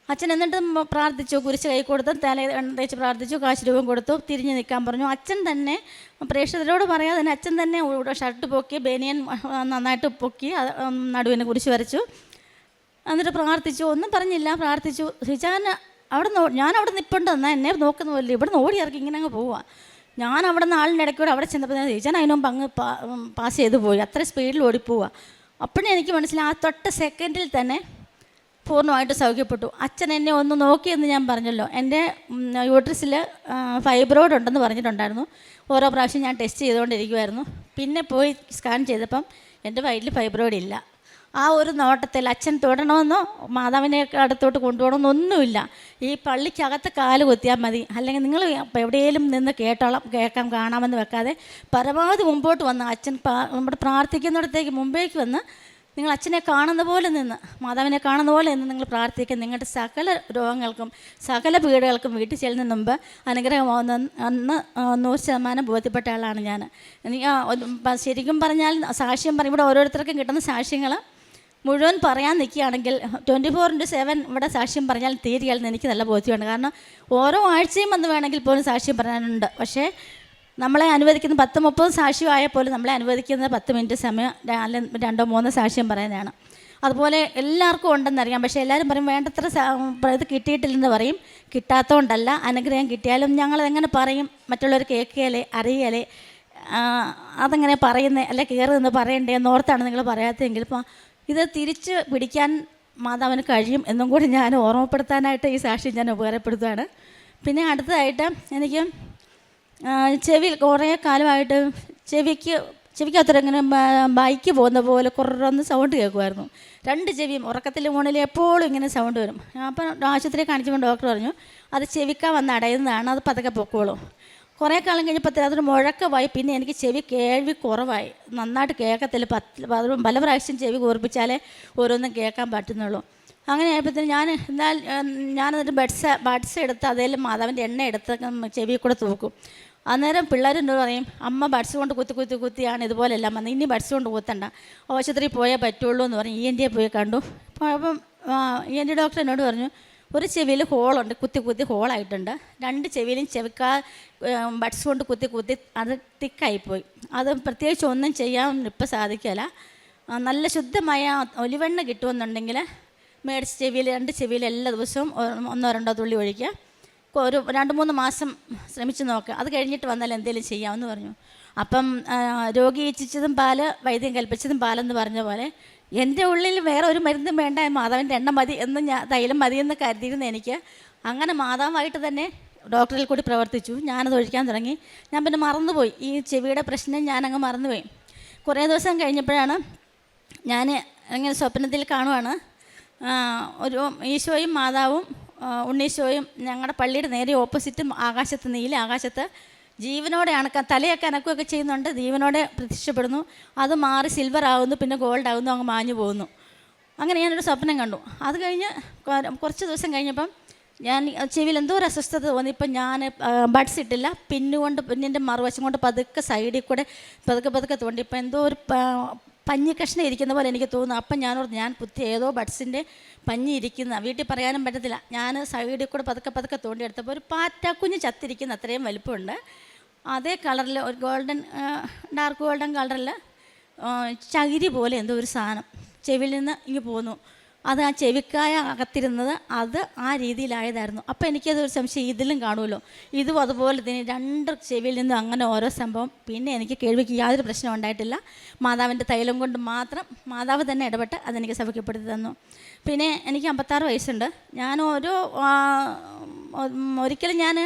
അച്ഛൻ എന്നിട്ട് പ്രാർത്ഥിച്ചു, കുരിശ് കൈ കൊടുത്ത് തല തേച്ച് പ്രാർത്ഥിച്ചു, കാശ് രൂപം കൊടുത്തു, തിരിഞ്ഞ് നിൽക്കാൻ പറഞ്ഞു. അച്ഛൻ തന്നെ പ്രേക്ഷകരോട് പറയാതെ തന്നെ അച്ഛൻ തന്നെ ഷർട്ട് പൊക്കി, ബനിയൻ നന്നായിട്ട് പൊക്കി, നടുവിനെ കുരിശ് വരച്ചു. എന്നിട്ട് പ്രാർത്ഥിച്ചു, ഒന്നും പറഞ്ഞില്ല, പ്രാർത്ഥിച്ചു. ഞാൻ അവിടെ നിൽപ്പുണ്ട്, എന്നാൽ എന്നെ നോക്കുന്ന പോലെ ഇവിടെ നിന്ന് ഓടി ഇറക്കി ഇങ്ങനെ അങ്ങ് പോവുക. ഞാൻ അവിടെ നിന്ന് ആളിൻ്റെ ഇടയ്ക്കൂടെ അവിടെ ചെന്നപ്പോൾ ചേച്ചാൻ അതിന് മുമ്പ് അങ്ങ് പാസ് ചെയ്ത് പോയി, അത്ര സ്പീഡിൽ ഓടിപ്പോവുക. അപ്പോഴേ എനിക്ക് മനസ്സിലായി, ആ തൊട്ട സെക്കൻഡിൽ തന്നെ പൂർണ്ണമായിട്ട് സൗഖ്യപ്പെട്ടു. അച്ഛൻ എന്നെ ഒന്ന് നോക്കിയെന്ന് ഞാൻ പറഞ്ഞല്ലോ. എൻ്റെ യൂട്രസിൽ ഫൈബ്രോയിഡ് ഉണ്ടെന്ന് പറഞ്ഞിട്ടുണ്ടായിരുന്നു. ഓരോ പ്രാവശ്യം ഞാൻ ടെസ്റ്റ് ചെയ്തുകൊണ്ടിരിക്കുമായിരുന്നു. പിന്നെ പോയി സ്കാൻ ചെയ്തപ്പം എൻ്റെ വയറ്റിൽ ഫൈബ്രോയിഡ് ഇല്ല. ആ ഒരു നോട്ടത്തിൽ അച്ഛൻ തൊടണമെന്നോ മാതാവിനെ അടുത്തോട്ട് കൊണ്ടുപോകണമെന്നൊന്നുമില്ല. ഈ പള്ളിക്കകത്ത് കാല് കുത്തിയാൽ മതി, അല്ലെങ്കിൽ നിങ്ങൾ എവിടെയെങ്കിലും നിന്ന് കേൾക്കാം കാണാമെന്ന് വെക്കാതെ പരമാവധി മുമ്പോട്ട് വന്ന് അച്ഛൻ നമ്മുടെ പ്രാർത്ഥിക്കുന്നിടത്തേക്ക് മുമ്പേക്ക് വന്ന് നിങ്ങൾ അച്ഛനെ കാണുന്ന പോലെ നിന്ന്, മാതാവിനെ കാണുന്ന പോലെ നിന്ന് നിങ്ങൾ പ്രാർത്ഥിക്കുക. നിങ്ങളുടെ സകല രോഗങ്ങൾക്കും സകല പീഡകൾക്കും വീട്ടിൽ ചെല്ലുന്നതിന് മുമ്പ് അനുഗ്രഹമാവുന്ന 100% ബോധ്യപ്പെട്ട ആളാണ് ഞാൻ. എനിക്ക് ശരിക്കും പറഞ്ഞാൽ സാക്ഷ്യം പറയും, ഇവിടെ ഓരോരുത്തർക്കും കിട്ടുന്ന സാക്ഷ്യങ്ങൾ മുഴുവൻ പറയാൻ നിൽക്കുകയാണെങ്കിൽ 24/7 ഇവിടെ സാക്ഷ്യം പറഞ്ഞാൽ തീരുകയാണെന്ന് എനിക്ക് നല്ല ബോധ്യമാണ്. കാരണം ഓരോ ആഴ്ചയും വന്ന് വേണമെങ്കിൽ പോലും സാക്ഷ്യം പറയാനുണ്ട്. പക്ഷേ നമ്മളെ അനുവദിക്കുന്ന 10-30 സാക്ഷ്യമായാൽ പോലും നമ്മളെ അനുവദിക്കുന്ന 10 മിനിറ്റ് സമയം, അല്ലെങ്കിൽ 2-3 സാക്ഷ്യം പറയാനാണ്. അതുപോലെ എല്ലാവർക്കും ഉണ്ടെന്നറിയാം. പക്ഷേ എല്ലാവരും പറയും വേണ്ടത്ര ഇത് കിട്ടിയിട്ടില്ലെന്ന് പറയും. കിട്ടാത്തതുകൊണ്ടല്ല, അനുഗ്രഹം കിട്ടിയാലും ഞങ്ങളെങ്ങനെ പറയും, മറ്റുള്ളവർ കേൾക്കുകയല്ലേ അറിയലേ, അതെങ്ങനെ പറയുന്നത്, അല്ലെ കയറി നിന്ന് പറയണ്ടേ എന്നോർത്താണ് നിങ്ങൾ പറയാത്തതെങ്കിൽ ഇപ്പോൾ ഇത് തിരിച്ച് പിടിക്കാൻ മാതാവിന് കഴിയും എന്നും കൂടി ഞാൻ ഓർമ്മപ്പെടുത്താനായിട്ട് ഈ സാക്ഷ്യം ഞാൻ ഉപകാരപ്പെടുത്തുകയാണ്. പിന്നെ അടുത്തതായിട്ട് എനിക്ക് ചെവിയിൽ കുറേ കാലമായിട്ട് ചെവിക്കകത്തിങ്ങനെ ബൈക്ക് പോകുന്ന പോലെ കുറന്ന് സൗണ്ട് കേൾക്കുമായിരുന്നു. 2 ചെവിയും ഉറക്കത്തിൽ മുകളിൽ എപ്പോഴും ഇങ്ങനെ സൗണ്ട് വരും. അപ്പം ആശുപത്രിയിൽ കാണിച്ചപ്പോൾ ഡോക്ടർ പറഞ്ഞു അത് ചെവിക്കാൻ വന്ന് അടയുന്നതാണ്, അത് പതുക്കെ പൊക്കോളും. കുറേ കാലം കഴിഞ്ഞപ്പോൾ അതൊരു മുഴക്കമായി. പിന്നെ എനിക്ക് ചെവി കേൾവി കുറവായി, നന്നായിട്ട് കേൾക്കത്തില്ല. പല പ്രാവശ്യം ചെവി കൂർപ്പിച്ചാലേ ഓരോന്നും കേൾക്കാൻ പറ്റുന്നുള്ളൂ. അങ്ങനെ ആയപ്പോഴത്തേന് ഞാനതിൻ്റെ ബഡ്സ് എടുത്ത് അതിൽ മാതാവിൻ്റെ എണ്ണ എടുത്ത് ചെവി കൂടെ തൂക്കും. അന്നേരം പിള്ളേരെന്നോട് പറയും, അമ്മ ബഡ്സ് കൊണ്ട് കുത്തിയാണ് ഇതുപോലെല്ലാം വന്നത്, ഇനി ബഡ്സ് കൊണ്ട് കുത്തണ്ട, ആശുപത്രിയിൽ പോയാൽ പറ്റുള്ളൂ എന്ന് പറഞ്ഞ് ENT പോയി കണ്ടു. അപ്പം ENT ഡോക്ടർ എന്നോട് പറഞ്ഞു ഒരു ചെവിയിൽ ഹോളുണ്ട്, കുത്തി ഹോളായിട്ടുണ്ട്. 2 ചെവിയിലും ബഡ്സ് കൊണ്ട് കുത്തി അത് തിക്കായിപ്പോയി. അത് പ്രത്യേകിച്ച് ഒന്നും ചെയ്യാൻ ഇപ്പം സാധിക്കില്ല. നല്ല ശുദ്ധമായ ഒലിവെണ്ണ കിട്ടുമെന്നുണ്ടെങ്കിൽ മേടിച്ച് 2 ചെവിയിൽ എല്ലാ ദിവസവും 1-2 തുള്ളി ഒഴിക്കുക. ഒരു 2-3 മാസം ശ്രമിച്ച് നോക്കുക. അത് കഴിഞ്ഞിട്ട് വന്നാൽ എന്തെങ്കിലും ചെയ്യാമെന്ന് പറഞ്ഞു. അപ്പം രോഗി ഇച്ഛിച്ചതും പാല്, വൈദ്യം കൽപ്പിച്ചതും പാലെന്ന് പറഞ്ഞ പോലെ എൻ്റെ ഉള്ളിൽ വേറെ ഒരു മരുന്നും വേണ്ട, മാതാവിൻ്റെ എണ്ണ മതി എന്ന് തൈലം മതിയെന്ന് കരുതിയിരുന്ന എനിക്ക് അങ്ങനെ മാതാവായിട്ട് തന്നെ ഡോക്ടറിൽ കൂടി പ്രവർത്തിച്ചു. ഞാനത് ഒഴിക്കാൻ തുടങ്ങി. ഞാൻ പിന്നെ മറന്നുപോയി, ഈ ചെവിയുടെ പ്രശ്നം ഞാനങ്ങ് മറന്നുപോയി. കുറേ ദിവസം കഴിഞ്ഞപ്പോഴാണ് ഞാൻ ഇങ്ങനെ സ്വപ്നത്തിൽ കാണുവാണ്, ഒരു ഈശോയും മാതാവും ഉണ്ണീശോയും ഞങ്ങളുടെ പള്ളിയുടെ നേരെ ഓപ്പോസിറ്റും ആകാശത്ത്, നീല ആകാശത്ത് ജീവനോടെ തലയൊക്കെ അനക്കുകയൊക്കെ ചെയ്യുന്നുണ്ട്, ജീവനോടെ പ്രത്യക്ഷപ്പെടുന്നു. അത് മാറി സിൽവർ ആകുന്നു, പിന്നെ ഗോൾഡ് ആകുന്നു, അങ്ങ് മാഞ്ഞു പോകുന്നു. അങ്ങനെ ഞാനൊരു സ്വപ്നം കണ്ടു. അത് കഴിഞ്ഞ് കുറച്ച് ദിവസം കഴിഞ്ഞപ്പം ഞാൻ ചെവിയിൽ എന്തോ ഒരു അസ്വസ്ഥത തോന്നി. ഇപ്പം ഞാൻ ബഡ്സ് ഇട്ടില്ല, പിന്നിൻ്റെ മറുവശം കൊണ്ട് പതുക്കെ സൈഡിൽ കൂടെ പതുക്കെ തോണ്ടി. ഇപ്പം എന്തോ ഒരു പഞ്ഞി കഷ്ണം ഇരിക്കുന്ന പോലെ എനിക്ക് തോന്നുന്നു. അപ്പം ഞാൻ കുത്തി ഏതോ ബഡ്സിൻ്റെ പഞ്ഞി ഇരിക്കുന്ന, വീട്ടിൽ പറയാനും പറ്റത്തില്ല. ഞാൻ സൈഡിൽ കൂടെ പതുക്കെ തോണ്ടിയെടുത്തപ്പോൾ ഒരു പാറ്റാക്കുഞ്ഞ് ചത്തിരിക്കുന്ന അത്രയും വലിപ്പമുണ്ട്. അതേ കളറിൽ ഒരു ഡാർക്ക് ഗോൾഡൻ കളറിൽ ചകിരി പോലെ എന്തോ ഒരു സാധനം ചെവിയിൽ നിന്ന് ഇങ്ങ് പോന്നു. അത് ആ ചെവിക്കായ അകത്തിരുന്നത് അത് ആ രീതിയിലായതായിരുന്നു. അപ്പോൾ എനിക്കതൊരു സംശയം, ഇതിലും കാണുമല്ലോ. ഇതും അതുപോലെ തന്നെ 2 ചെവിയിൽ നിന്നും അങ്ങനെ ഓരോ സംഭവം. പിന്നെ എനിക്ക് കേൾവിക്ക് യാതൊരു പ്രശ്നം ഉണ്ടായിട്ടില്ല. മാതാവിൻ്റെ തൈലം കൊണ്ട് മാത്രം മാതാവ് തന്നെ ഇടപെട്ട് അതെനിക്ക് സൗഖ്യപ്പെടുത്തി തന്നു. പിന്നെ എനിക്ക് 56 വയസ്സുണ്ട്. ഞാൻ ഒരിക്കലും ഞാൻ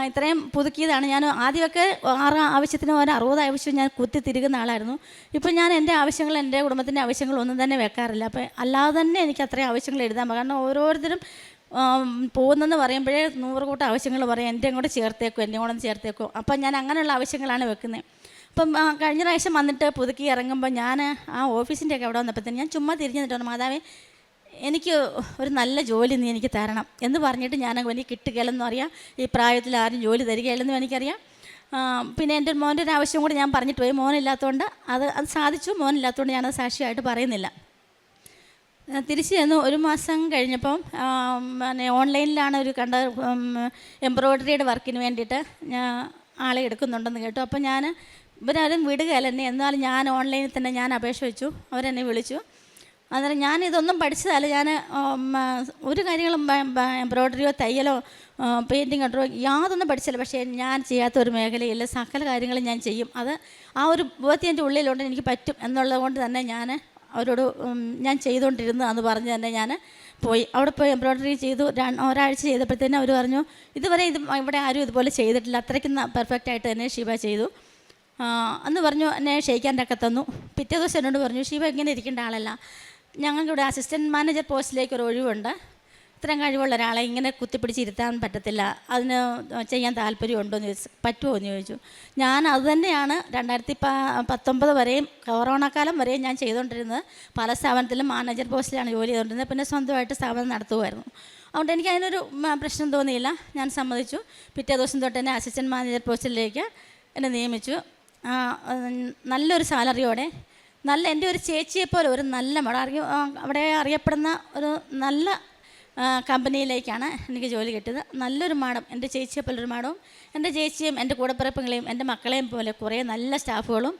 ഇത്രയും പുതുക്കിയതാണ്. ഞാൻ ആദ്യമൊക്കെ 6 ആവശ്യത്തിന് 60 ആവശ്യം ഞാൻ കുത്തിത്തിരിക്കുന്ന ആളായിരുന്നു. ഇപ്പം ഞാൻ എൻ്റെ ആവശ്യങ്ങൾ, എൻ്റെ കുടുംബത്തിൻ്റെ ആവശ്യങ്ങൾ ഒന്നും തന്നെ വെക്കാറില്ല. അപ്പോൾ അല്ലാതെ തന്നെ എനിക്ക് അത്രയും ആവശ്യങ്ങൾ എഴുതാൻ പറ്റും. കാരണം ഓരോരുത്തരും പോകുന്നെന്ന് പറയുമ്പോഴേ 100 കൂട്ടം ആവശ്യങ്ങൾ പറയും. എൻ്റെ കൂടെ ചേർത്തേക്കും, എൻ്റെ കൂടെ ചേർത്തേക്കും. അപ്പം ഞാൻ അങ്ങനെയുള്ള ആവശ്യങ്ങളാണ് വെക്കുന്നത്. അപ്പം കഴിഞ്ഞ പ്രാവശ്യം വന്നിട്ട് പുതുക്കി ഇറങ്ങുമ്പോൾ ഞാൻ ആ ഓഫീസിൻ്റെയൊക്കെ അവിടെ വന്നപ്പോഴത്തേന് ഞാൻ ചുമ്മാ തിരിഞ്ഞു നിന്നിട്ടുണ്ട്, മാതാവേ എനിക്ക് ഒരു നല്ല ജോലി നീ എനിക്ക് തരണം എന്ന് പറഞ്ഞിട്ട് എനിക്ക് കിട്ടുകയില്ലെന്നും അറിയാം. ഈ പ്രായത്തിൽ ആരും ജോലി തരികയില്ലെന്നും എനിക്കറിയാം. പിന്നെ എൻ്റെ മോൻ്റെ ഒരു ആവശ്യം കൂടി ഞാൻ പറഞ്ഞിട്ട് പോയി. മോനില്ലാത്തതുകൊണ്ട് അത് സാധിച്ചു. മോനില്ലാത്തതുകൊണ്ട് ഞാനത് സാക്ഷിയായിട്ട് പറയുന്നില്ല. തിരിച്ച് ചെന്ന് 1 മാസം കഴിഞ്ഞപ്പം ഓൺലൈനിലാണ് ഒരു എംബ്രോയ്ഡറിയുടെ വർക്കിന് വേണ്ടിയിട്ട് ആളെ എടുക്കുന്നുണ്ടെന്ന് കേട്ടു. അപ്പം ഇവരാരും വിടുകയല്ല എന്നെ. എന്നാലും ഞാൻ ഓൺലൈനിൽ തന്നെ ഞാൻ അപേക്ഷ വെച്ചു. അവരെന്നെ വിളിച്ചു. അന്നേരം ഞാൻ ഇതൊന്നും പഠിച്ചതല്ല. ഞാൻ ഒരു കാര്യങ്ങളും എംബ്രോയ്ഡറിയോ തയ്യലോ പെയിൻറ്റിങ്ങോ യാതൊന്നും പഠിച്ചില്ല. പക്ഷേ ഞാൻ ചെയ്യാത്ത ഒരു മേഖലയിൽ സകല കാര്യങ്ങളും ഞാൻ ചെയ്യും. അത് ആ ഒരു ബോധ്യം എൻ്റെ ഉള്ളിലുണ്ട്, എനിക്ക് പറ്റും എന്നുള്ളത് കൊണ്ട് തന്നെ ഞാൻ അവരോട് ഞാൻ ചെയ്തുകൊണ്ടിരുന്നതെന്ന് പറഞ്ഞ് തന്നെ ഞാൻ പോയി. അവിടെ പോയി എംബ്രോയ്ഡറി ചെയ്തു. ഒരാഴ്ച ചെയ്തപ്പോഴത്തേനും അവർ പറഞ്ഞു, ഇതുവരെ ഇവിടെ ആരും ഇതുപോലെ ചെയ്തിട്ടില്ല, അത്രയ്ക്കും പെർഫെക്റ്റായിട്ട് തന്നെ ഷീബ ചെയ്തു എന്ന് പറഞ്ഞു. എന്നെ ക്ഷയിക്കാനൊക്കെ തന്നു. പിറ്റേ ദിവസം എന്നോട് പറഞ്ഞു, ഷീബ ഇങ്ങനെ ഇരിക്കേണ്ട ആളല്ല, ഞങ്ങൾക്കിവിടെ അസിസ്റ്റൻറ്റ് മാനേജർ പോസ്റ്റിലേക്ക് ഒരു ഒഴിവുണ്ട്, ഇത്രയും കഴിവുള്ള ഒരാളെ ഇങ്ങനെ കുത്തിപ്പിടിച്ചിരുത്താൻ പറ്റത്തില്ല, അതിന് ചെയ്യാൻ താല്പര്യമുണ്ടോ എന്ന് ചോദിച്ചു. പറ്റുമോ എന്ന് ചോദിച്ചു. ഞാൻ അതുതന്നെയാണ് 2019 വരെയും കൊറോണ കാലം വരെയും ഞാൻ ചെയ്തുകൊണ്ടിരുന്നത്. പല സ്ഥാപനത്തിലും മാനേജർ പോസ്റ്റിലാണ് ജോലി ചെയ്തുകൊണ്ടിരുന്നത്. പിന്നെ സ്വന്തമായിട്ട് സ്ഥാപനം നടത്തുമായിരുന്നു. അതുകൊണ്ട് എനിക്ക് അതിനൊരു പ്രശ്നം തോന്നിയില്ല. ഞാൻ സമ്മതിച്ചു. പിറ്റേ ദിവസം തൊട്ട് തന്നെ അസിസ്റ്റൻറ്റ് മാനേജർ പോസ്റ്റിലേക്ക് എന്നെ നിയമിച്ചു. നല്ലൊരു സാലറിയോടെ, എൻ്റെ ഒരു ചേച്ചിയെപ്പോലെ ഒരു നല്ല അവിടെ അറിയപ്പെടുന്ന ഒരു നല്ല കമ്പനിയിലേക്കാണ് എനിക്ക് ജോലി കിട്ടിയത്. നല്ലൊരു മാഡം, എൻ്റെ ചേച്ചിയെപ്പോലൊരു മാഡവും, എൻ്റെ ചേച്ചിയും എൻ്റെ കൂടപ്പിറപ്പുകളെയും എൻ്റെ മക്കളെയും പോലെ കുറേ നല്ല സ്റ്റാഫുകളും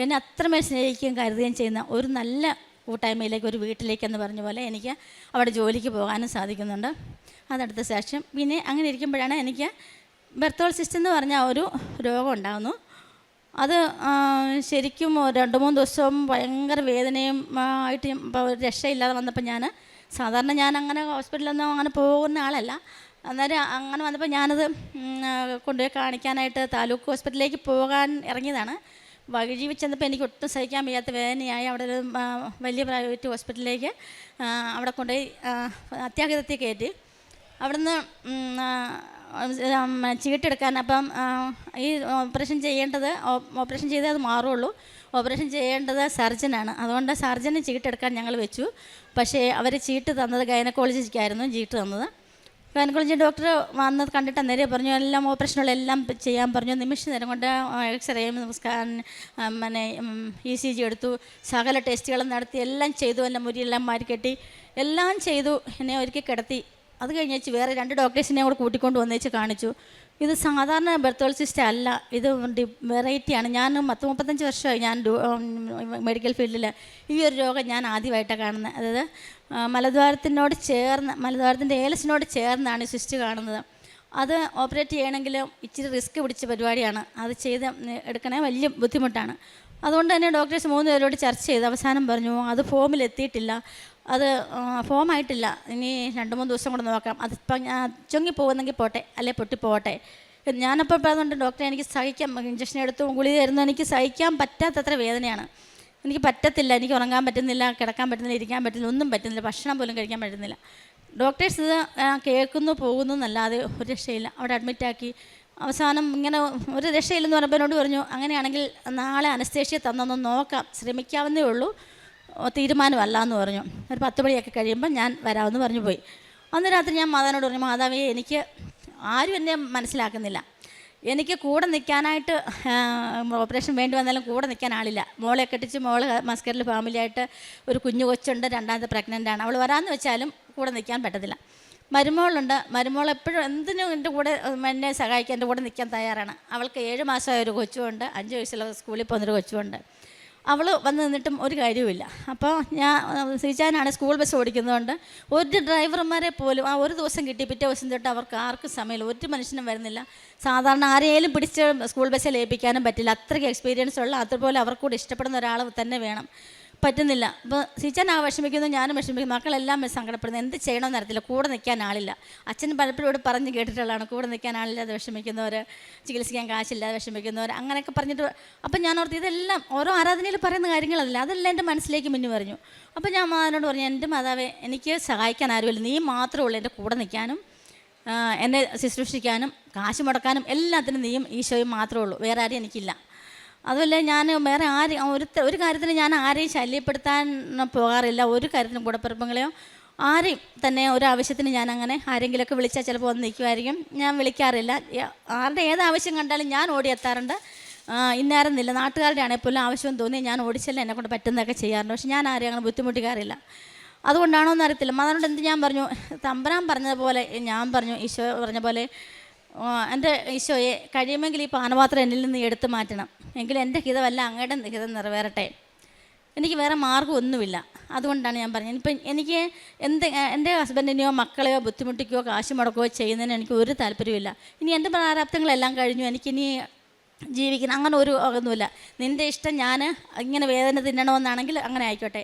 എന്നെ അത്രമേൽ സ്നേഹിക്കുകയും കരുതുകയും ചെയ്യുന്ന ഒരു നല്ല കൂട്ടായ്മയിലേക്ക്, ഒരു വീട്ടിലേക്കെന്ന് പറഞ്ഞ പോലെ എനിക്ക് അവിടെ ജോലിക്ക് പോകാനും സാധിക്കുന്നുണ്ട്. അതടുത്ത സാക്ഷ്യം. പിന്നെ അങ്ങനെ ഇരിക്കുമ്പോഴാണ് എനിക്ക് ബെർത്തോൾ സിസ്റ്റ് എന്ന് പറഞ്ഞ ഒരു രോഗം ഉണ്ടാകുന്നു. അത് ശരിക്കും 2-3 ദിവസവും ഭയങ്കര വേദനയും ആയിട്ട് രക്ഷയില്ലാതെ വന്നപ്പോൾ സാധാരണ ഞാൻ അങ്ങനെ ഹോസ്പിറ്റലൊന്നും അങ്ങനെ പോകുന്ന ആളല്ല. അന്നേരം അങ്ങനെ വന്നപ്പോൾ ഞാനത് കൊണ്ടുപോയി കാണിക്കാനായിട്ട് താലൂക്ക് ഹോസ്പിറ്റലിലേക്ക് പോകാൻ ഇറങ്ങിയതാണ്. വഴി ചെന്നപ്പോൾ എനിക്ക് ഒട്ടും സഹിക്കാൻ വയ്യാത്ത വേദനയായി. അവിടെ ഒരു വലിയ പ്രൈവറ്റ് ഹോസ്പിറ്റലിലേക്ക് അവിടെ കൊണ്ടുപോയി അത്യാഹിതത്തിൽ കയറ്റി. അവിടുന്ന് ചീട്ടെടുക്കാൻ, അപ്പം ഈ ഓപ്പറേഷൻ ചെയ്തേ അത് മാറുള്ളൂ. ഓപ്പറേഷൻ ചെയ്യേണ്ടത് സർജനാണ്. അതുകൊണ്ട് സർജന് ചീട്ടെടുക്കാൻ ഞങ്ങൾ വെച്ചു. പക്ഷേ അവർ ചീട്ട് തന്നത് ഗൈനക്കോളജിക്കായിരുന്നു ചീട്ട് തന്നത്. ഗൈനക്കോളജി ഡോക്ടർ വന്നത് കണ്ടിട്ട് അന്നേരം പറഞ്ഞു, എല്ലാം ഓപ്പറേഷനുകളെല്ലാം ചെയ്യാൻ പറഞ്ഞു. നിമിഷ നേരം കൊണ്ട് എക്സ്റേയും ECG എടുത്തു, സകല ടെസ്റ്റുകളും നടത്തി, എല്ലാം ചെയ്തു. എല്ലാം മുരിയെല്ലാം മാറ്റിക്കെട്ടി എല്ലാം ചെയ്തു. എന്നെ ഒരുക്കി കിടത്തി. അത് കഴിഞ്ഞേച്ച് വേറെ 2 ഡോക്ടേഴ്സിനെ കൂടെ കൂട്ടിക്കൊണ്ട് വന്നേച്ച് കാണിച്ചു. ഇത് സാധാരണ ബെർത്തോൾ സിസ്റ്റ് അല്ല, ഇത് വെറൈറ്റിയാണ്. ഞാൻ 35 വർഷമായി ഞാൻ മെഡിക്കൽ ഫീൽഡിൽ. ഈ ഒരു രോഗം ഞാൻ ആദ്യമായിട്ടാണ് കാണുന്നത്. അതായത് മലദ്വാരത്തിൻ്റെ ഏലസിനോട് ചേർന്നാണ് ഈ സിസ്റ്റ് കാണുന്നത്. അത് ഓപ്പറേറ്റ് ചെയ്യണമെങ്കിലും ഇച്ചിരി റിസ്ക് പിടിച്ച പരിപാടിയാണ്. അത് ചെയ്ത് എടുക്കണേ വലിയ ബുദ്ധിമുട്ടാണ്. അതുകൊണ്ട് തന്നെ ഡോക്ടേഴ്സ് 3 പേരോട് ചർച്ച ചെയ്ത് അവസാനം പറഞ്ഞു, അത് ഫോമിലെത്തിയിട്ടില്ല, അത് ഫോമായിട്ടില്ല, ഇനി 2-3 ദിവസം കൂടെ നോക്കാം, അതിപ്പം ചൊങ്ങി പോകുന്നെങ്കിൽ പോട്ടെ, അല്ലെ പൊട്ടിപ്പോട്ടെ. ഞാനപ്പോൾ പറഞ്ഞുകൊണ്ട് ഡോക്ടറെ എനിക്ക് സഹിക്കാൻ, ഇഞ്ചക്ഷൻ എടുത്തു ഗുളിക തരുന്നു, എനിക്ക് സഹിക്കാൻ പറ്റാത്തത്ര വേദനയാണ്, എനിക്ക് പറ്റത്തില്ല, എനിക്ക് ഉറങ്ങാൻ പറ്റുന്നില്ല, കിടക്കാൻ പറ്റുന്നില്ല, ഇരിക്കാൻ പറ്റുന്നില്ല, ഒന്നും പറ്റുന്നില്ല, ഭക്ഷണം പോലും കഴിക്കാൻ പറ്റുന്നില്ല. ഡോക്ടേഴ്സ് ഇത് കേൾക്കുന്നു പോകുന്നു എന്നല്ലാതെ ഒരു രക്ഷയില്ല. അവിടെ അഡ്മിറ്റാക്കി. അവസാനം ഇങ്ങനെ ഒരു രക്ഷയില്ലെന്ന് പറഞ്ഞപ്പോൾ എന്നോട് പറഞ്ഞു, അങ്ങനെയാണെങ്കിൽ നാളെ അനസ്തേഷ്യ തന്നൊന്ന് നോക്കാം, ശ്രമിക്കാവുന്നേ ഉള്ളൂ, തീരുമാനമല്ല എന്ന് പറഞ്ഞു. ഒരു 10 മണിയൊക്കെ കഴിയുമ്പോൾ ഞാൻ വരാമെന്ന് പറഞ്ഞു പോയി. അന്ന് രാത്രി ഞാൻ മാതാവിനോട് പറഞ്ഞു, മാതാവേ എനിക്ക് ആരും എന്നെ മനസ്സിലാക്കുന്നില്ല, എനിക്ക് കൂടെ നിൽക്കാനായിട്ട് ഓപ്പറേഷൻ വേണ്ടി വന്നാലും കൂടെ നിൽക്കാൻ ആളില്ല. മോളെ കെട്ടിച്ച് മോള് മസ്കറിൽ ഫാമിലിയായിട്ട് ഒരു കുഞ്ഞു കൊച്ചുണ്ട്, 2ാമത്തെ പ്രഗ്നൻ്റാണ്. അവൾ വരാമെന്ന് വെച്ചാലും കൂടെ നിൽക്കാൻ പറ്റത്തില്ല. മരുമോളുണ്ട്, മരുമോൾ എപ്പോഴും എന്തിനും എൻ്റെ കൂടെ എന്നെ സഹായിക്കാൻ എൻ്റെ കൂടെ നിൽക്കാൻ തയ്യാറാണ്. അവൾക്ക് 7 മാസമായ ഒരു കൊച്ചുമുണ്ട്, 5 വയസ്സുള്ള സ്കൂളിൽ പോകുന്നൊരു കൊച്ചുമുണ്ട്. അവൾ വന്ന് നിന്നിട്ടും ഒരു കാര്യവുമില്ല. അപ്പോൾ ഞാൻ ശ്രീചാനാണ് സ്കൂൾ ബസ് ഓടിക്കുന്നതുകൊണ്ട് ഒരു ഡ്രൈവർമാരെ പോലും ആ ഒരു ദിവസം കിട്ടി, പിറ്റേ ദിവസം തൊട്ട് അവർക്ക് ആർക്കും സമയമില്ല, ഒരു മനുഷ്യനും വരുന്നില്ല. സാധാരണ ആരെയും പിടിച്ച് സ്കൂൾ ബസ്സിൽ ഏൽപ്പിക്കാനും പറ്റില്ല. അത്രയ്ക്ക് എക്സ്പീരിയൻസ് ഉള്ള, അതുപോലെ അവർക്കൂടെ ഇഷ്ടപ്പെടുന്ന ഒരാൾ തന്നെ വേണം. പറ്റുന്നില്ല. അപ്പോൾ ശ്രീചാൻ വിഷമിക്കുന്നു, ഞാനും വിഷമിക്കുന്നു, മക്കളെല്ലാം സങ്കടപ്പെടുന്നു. എന്ത് ചെയ്യണമെന്ന് അറിയത്തില്ല, കൂടെ നിൽക്കാൻ ആളില്ല. അച്ഛൻ പലപ്പോഴും ഇവിടെ പറഞ്ഞ് കേട്ടിട്ടുള്ളതാണ്, കൂടെ നിൽക്കാൻ ആളില്ലാതെ വിഷമിക്കുന്നവർ, ചികിത്സിക്കാൻ കാശില്ലാതെ വിഷമിക്കുന്നവർ, അങ്ങനെയൊക്കെ പറഞ്ഞിട്ട്. അപ്പം ഞാൻ ഓർത്ത് ഇതെല്ലാം ഓരോ ആരാധനയിൽ പറയുന്ന കാര്യങ്ങളല്ല, അതെല്ലാം എൻ്റെ മനസ്സിലേക്ക് മുന്നു പറഞ്ഞു. അപ്പോൾ ഞാൻ മാതാവിനോട് പറഞ്ഞു, എൻ്റെ മാതാവേ, എനിക്ക് സഹായിക്കാൻ ആരുമില്ല, നീ മാത്രമേ ഉള്ളൂ എൻ്റെ കൂടെ നിൽക്കാനും എന്നെ ശുശ്രൂഷിക്കാനും കാശ് മുടക്കാനും എല്ലാത്തിനും നീയും ഈശോയും മാത്രമേ ഉള്ളൂ, വേറെ ആരും എനിക്കില്ല. അതുമല്ല ഞാൻ വേറെ ഒരു കാര്യത്തിന് ഞാൻ ആരെയും ശല്യപ്പെടുത്താൻ പോകാറില്ല. ഒരു കാര്യത്തിനും കൂടപ്പിറപ്പുകളെയോ ആരെയും തന്നെ ഒരാവശ്യത്തിന് ഞാൻ അങ്ങനെ ആരെങ്കിലുമൊക്കെ വിളിച്ചാൽ ചിലപ്പോൾ വന്ന് നിൽക്കുമായിരിക്കും. ഞാൻ വിളിക്കാറില്ല. ആരുടെ ഏതാവശ്യം കണ്ടാലും ഞാൻ ഓടിയെത്താറുണ്ട്. ഇന്നായിരുന്നില്ല, നാട്ടുകാരുടെ ആണെങ്കിൽ പോലും ആവശ്യം തോന്നി ഞാൻ ഓടിച്ചല്ല എന്നെക്കൊണ്ട് പറ്റുന്നതൊക്കെ ചെയ്യാറുണ്ട്. പക്ഷെ ഞാൻ ആരെയും അങ്ങനെ ബുദ്ധിമുട്ടിക്കാറില്ല. അതുകൊണ്ടാണോ എന്ന് അറിയത്തില്ല. അതുകൊണ്ട് എന്ത് ഞാൻ പറഞ്ഞു, തമ്പുരാൻ പറഞ്ഞതുപോലെ ഞാൻ പറഞ്ഞു, ഈശോ പറഞ്ഞ പോലെ, എൻ്റെ ഈശോയെ, കഴിയുമെങ്കിൽ ഈ പാനപാത്രം എന്നിൽ നിന്ന് എടുത്തു മാറ്റണം, എങ്കിലും എൻ്റെ ഹിതമല്ല അങ്ങയുടെ ഹിതം നിറവേറട്ടെ. എനിക്ക് വേറെ മാർഗ്ഗമൊന്നുമില്ല. അതുകൊണ്ടാണ് ഞാൻ പറഞ്ഞത്. ഇപ്പം എനിക്ക് എൻ്റെ ഹസ്ബൻഡിനെയോ മക്കളെയോ ബുദ്ധിമുട്ടിക്കുകയോ കാശ് മുടക്കുകയോ ചെയ്യുന്നതിന് എനിക്ക് ഒരു താല്പര്യമില്ല. ഇനി എൻ്റെ പ്രാരാബ്ദങ്ങളെല്ലാം കഴിഞ്ഞു, എനിക്കിനി ജീവിക്കണം അങ്ങനെ ഒരു ഒന്നുമില്ല. നിൻ്റെ ഇഷ്ടം, ഞാൻ ഇങ്ങനെ വേദന തിന്നണമെന്നാണെങ്കിൽ അങ്ങനെ ആയിക്കോട്ടെ.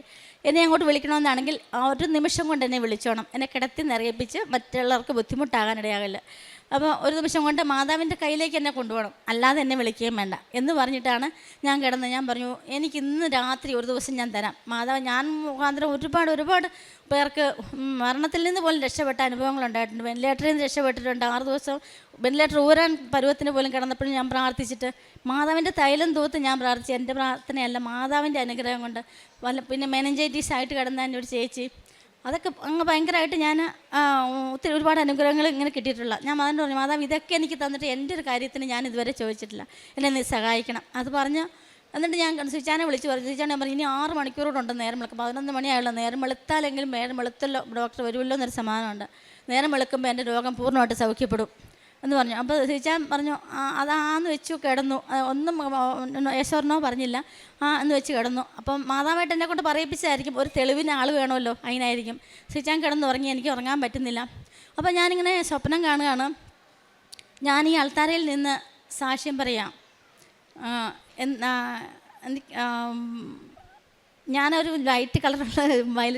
എന്നെ അങ്ങോട്ട് വിളിക്കണമെന്നാണെങ്കിൽ ഒരു നിമിഷം കൊണ്ട് എന്നെ വിളിച്ചോണം. എന്നെ കിടത്തി നിറയിപ്പിച്ച് മറ്റുള്ളവർക്ക് ബുദ്ധിമുട്ടാകാനിടയാകില്ല. അപ്പോൾ ഒരു നിമിഷം കൊണ്ട് മാതാവിൻ്റെ കയ്യിലേക്ക് എന്നെ കൊണ്ടുപോകണം, അല്ലാതെ എന്നെ വിളിക്കുകയും വേണ്ട എന്ന് പറഞ്ഞിട്ടാണ് ഞാൻ കിടന്ന്. ഞാൻ പറഞ്ഞു, എനിക്ക് ഇന്ന് രാത്രി ഒരു ദിവസം ഞാൻ തരാം മാതാവ്. ഞാൻ മുഖാന്തരം ഒരുപാട് പേർക്ക് മരണത്തിൽ നിന്ന് പോലും രക്ഷപ്പെട്ട അനുഭവങ്ങളുണ്ടായിട്ടുണ്ട്. വെന്റിലേറ്ററിൽ നിന്ന് രക്ഷപ്പെട്ടിട്ടുണ്ട്. 6 ദിവസം വെന്റിലേറ്റർ ഊരാൻ പരുവത്തിന് പോലും കിടന്നപ്പോഴും ഞാൻ പ്രാർത്ഥിച്ചിട്ട് മാതാവിൻ്റെ തൈലം തൂത്ത് ഞാൻ പ്രാർത്ഥിച്ചു. എൻ്റെ പ്രാർത്ഥനയല്ല, മാതാവിൻ്റെ അനുഗ്രഹം കൊണ്ട്. പിന്നെ മെനഞ്ചൈറ്റീസ് ആയിട്ട് കിടന്ന എൻ്റെ ഒരു ചേച്ചി, അതൊക്കെ അങ്ങ് ഭയങ്കരമായിട്ട് ഞാൻ ഒരുപാട് അനുഗ്രഹങ്ങൾ ഇങ്ങനെ കിട്ടിയിട്ടുള്ള. ഞാൻ മാതാവിനോട് പറഞ്ഞു, മാതാവ് ഇതൊക്കെ എനിക്ക് തന്നിട്ട് എൻ്റെ ഒരു കാര്യത്തിന് ഞാൻ ഇതുവരെ ചോദിച്ചിട്ടില്ല, എന്നെ നീ സഹായിക്കണം. അത് പറഞ്ഞ് എന്നിട്ട് ഞാൻ സ്വിച്ചാനെ വിളിച്ച് പറഞ്ഞു. സ്വിച്ചാനെ പറഞ്ഞു, ഇനി 6 മണിക്കൂറോടുണ്ട് നേരം വെളുക്കും, 11 മണിയായുള്ള നേരം വെളുത്താലെങ്കിലും നേരം വെളുത്തല്ലോ ഡോക്ടർ വരുമല്ലോ എന്നൊരു സമാധാനമുണ്ട്. നേരം വെളുക്കുമ്പോൾ എൻ്റെ രോഗം പൂർണ്ണമായിട്ട് സൗഖ്യപ്പെടും എന്ന് പറഞ്ഞു. അപ്പോൾ സ്വിച്ചാൻ പറഞ്ഞു, അതാന്ന് വെച്ചു കിടന്നു. ഒന്നും യേശോറിനോ പറഞ്ഞില്ല, എന്ന് വെച്ച് കിടന്നു. അപ്പം മാതാവായിട്ട് എന്നെ കൊണ്ട് പറയിപ്പിച്ചായിരിക്കും, ഒരു തെളിവിന് ആൾ വേണമല്ലോ, അതിനായിരിക്കും. സ്വിച്ചാൻ കിടന്ന് ഉറങ്ങി, എനിക്ക് ഉറങ്ങാൻ പറ്റുന്നില്ല. അപ്പോൾ ഞാനിങ്ങനെ സ്വപ്നം കാണുകയാണ്, ഞാൻ ഈ അൾത്താരയിൽ നിന്ന് സാക്ഷ്യം പറയാം. ഞാനൊരു വൈലറ്റ്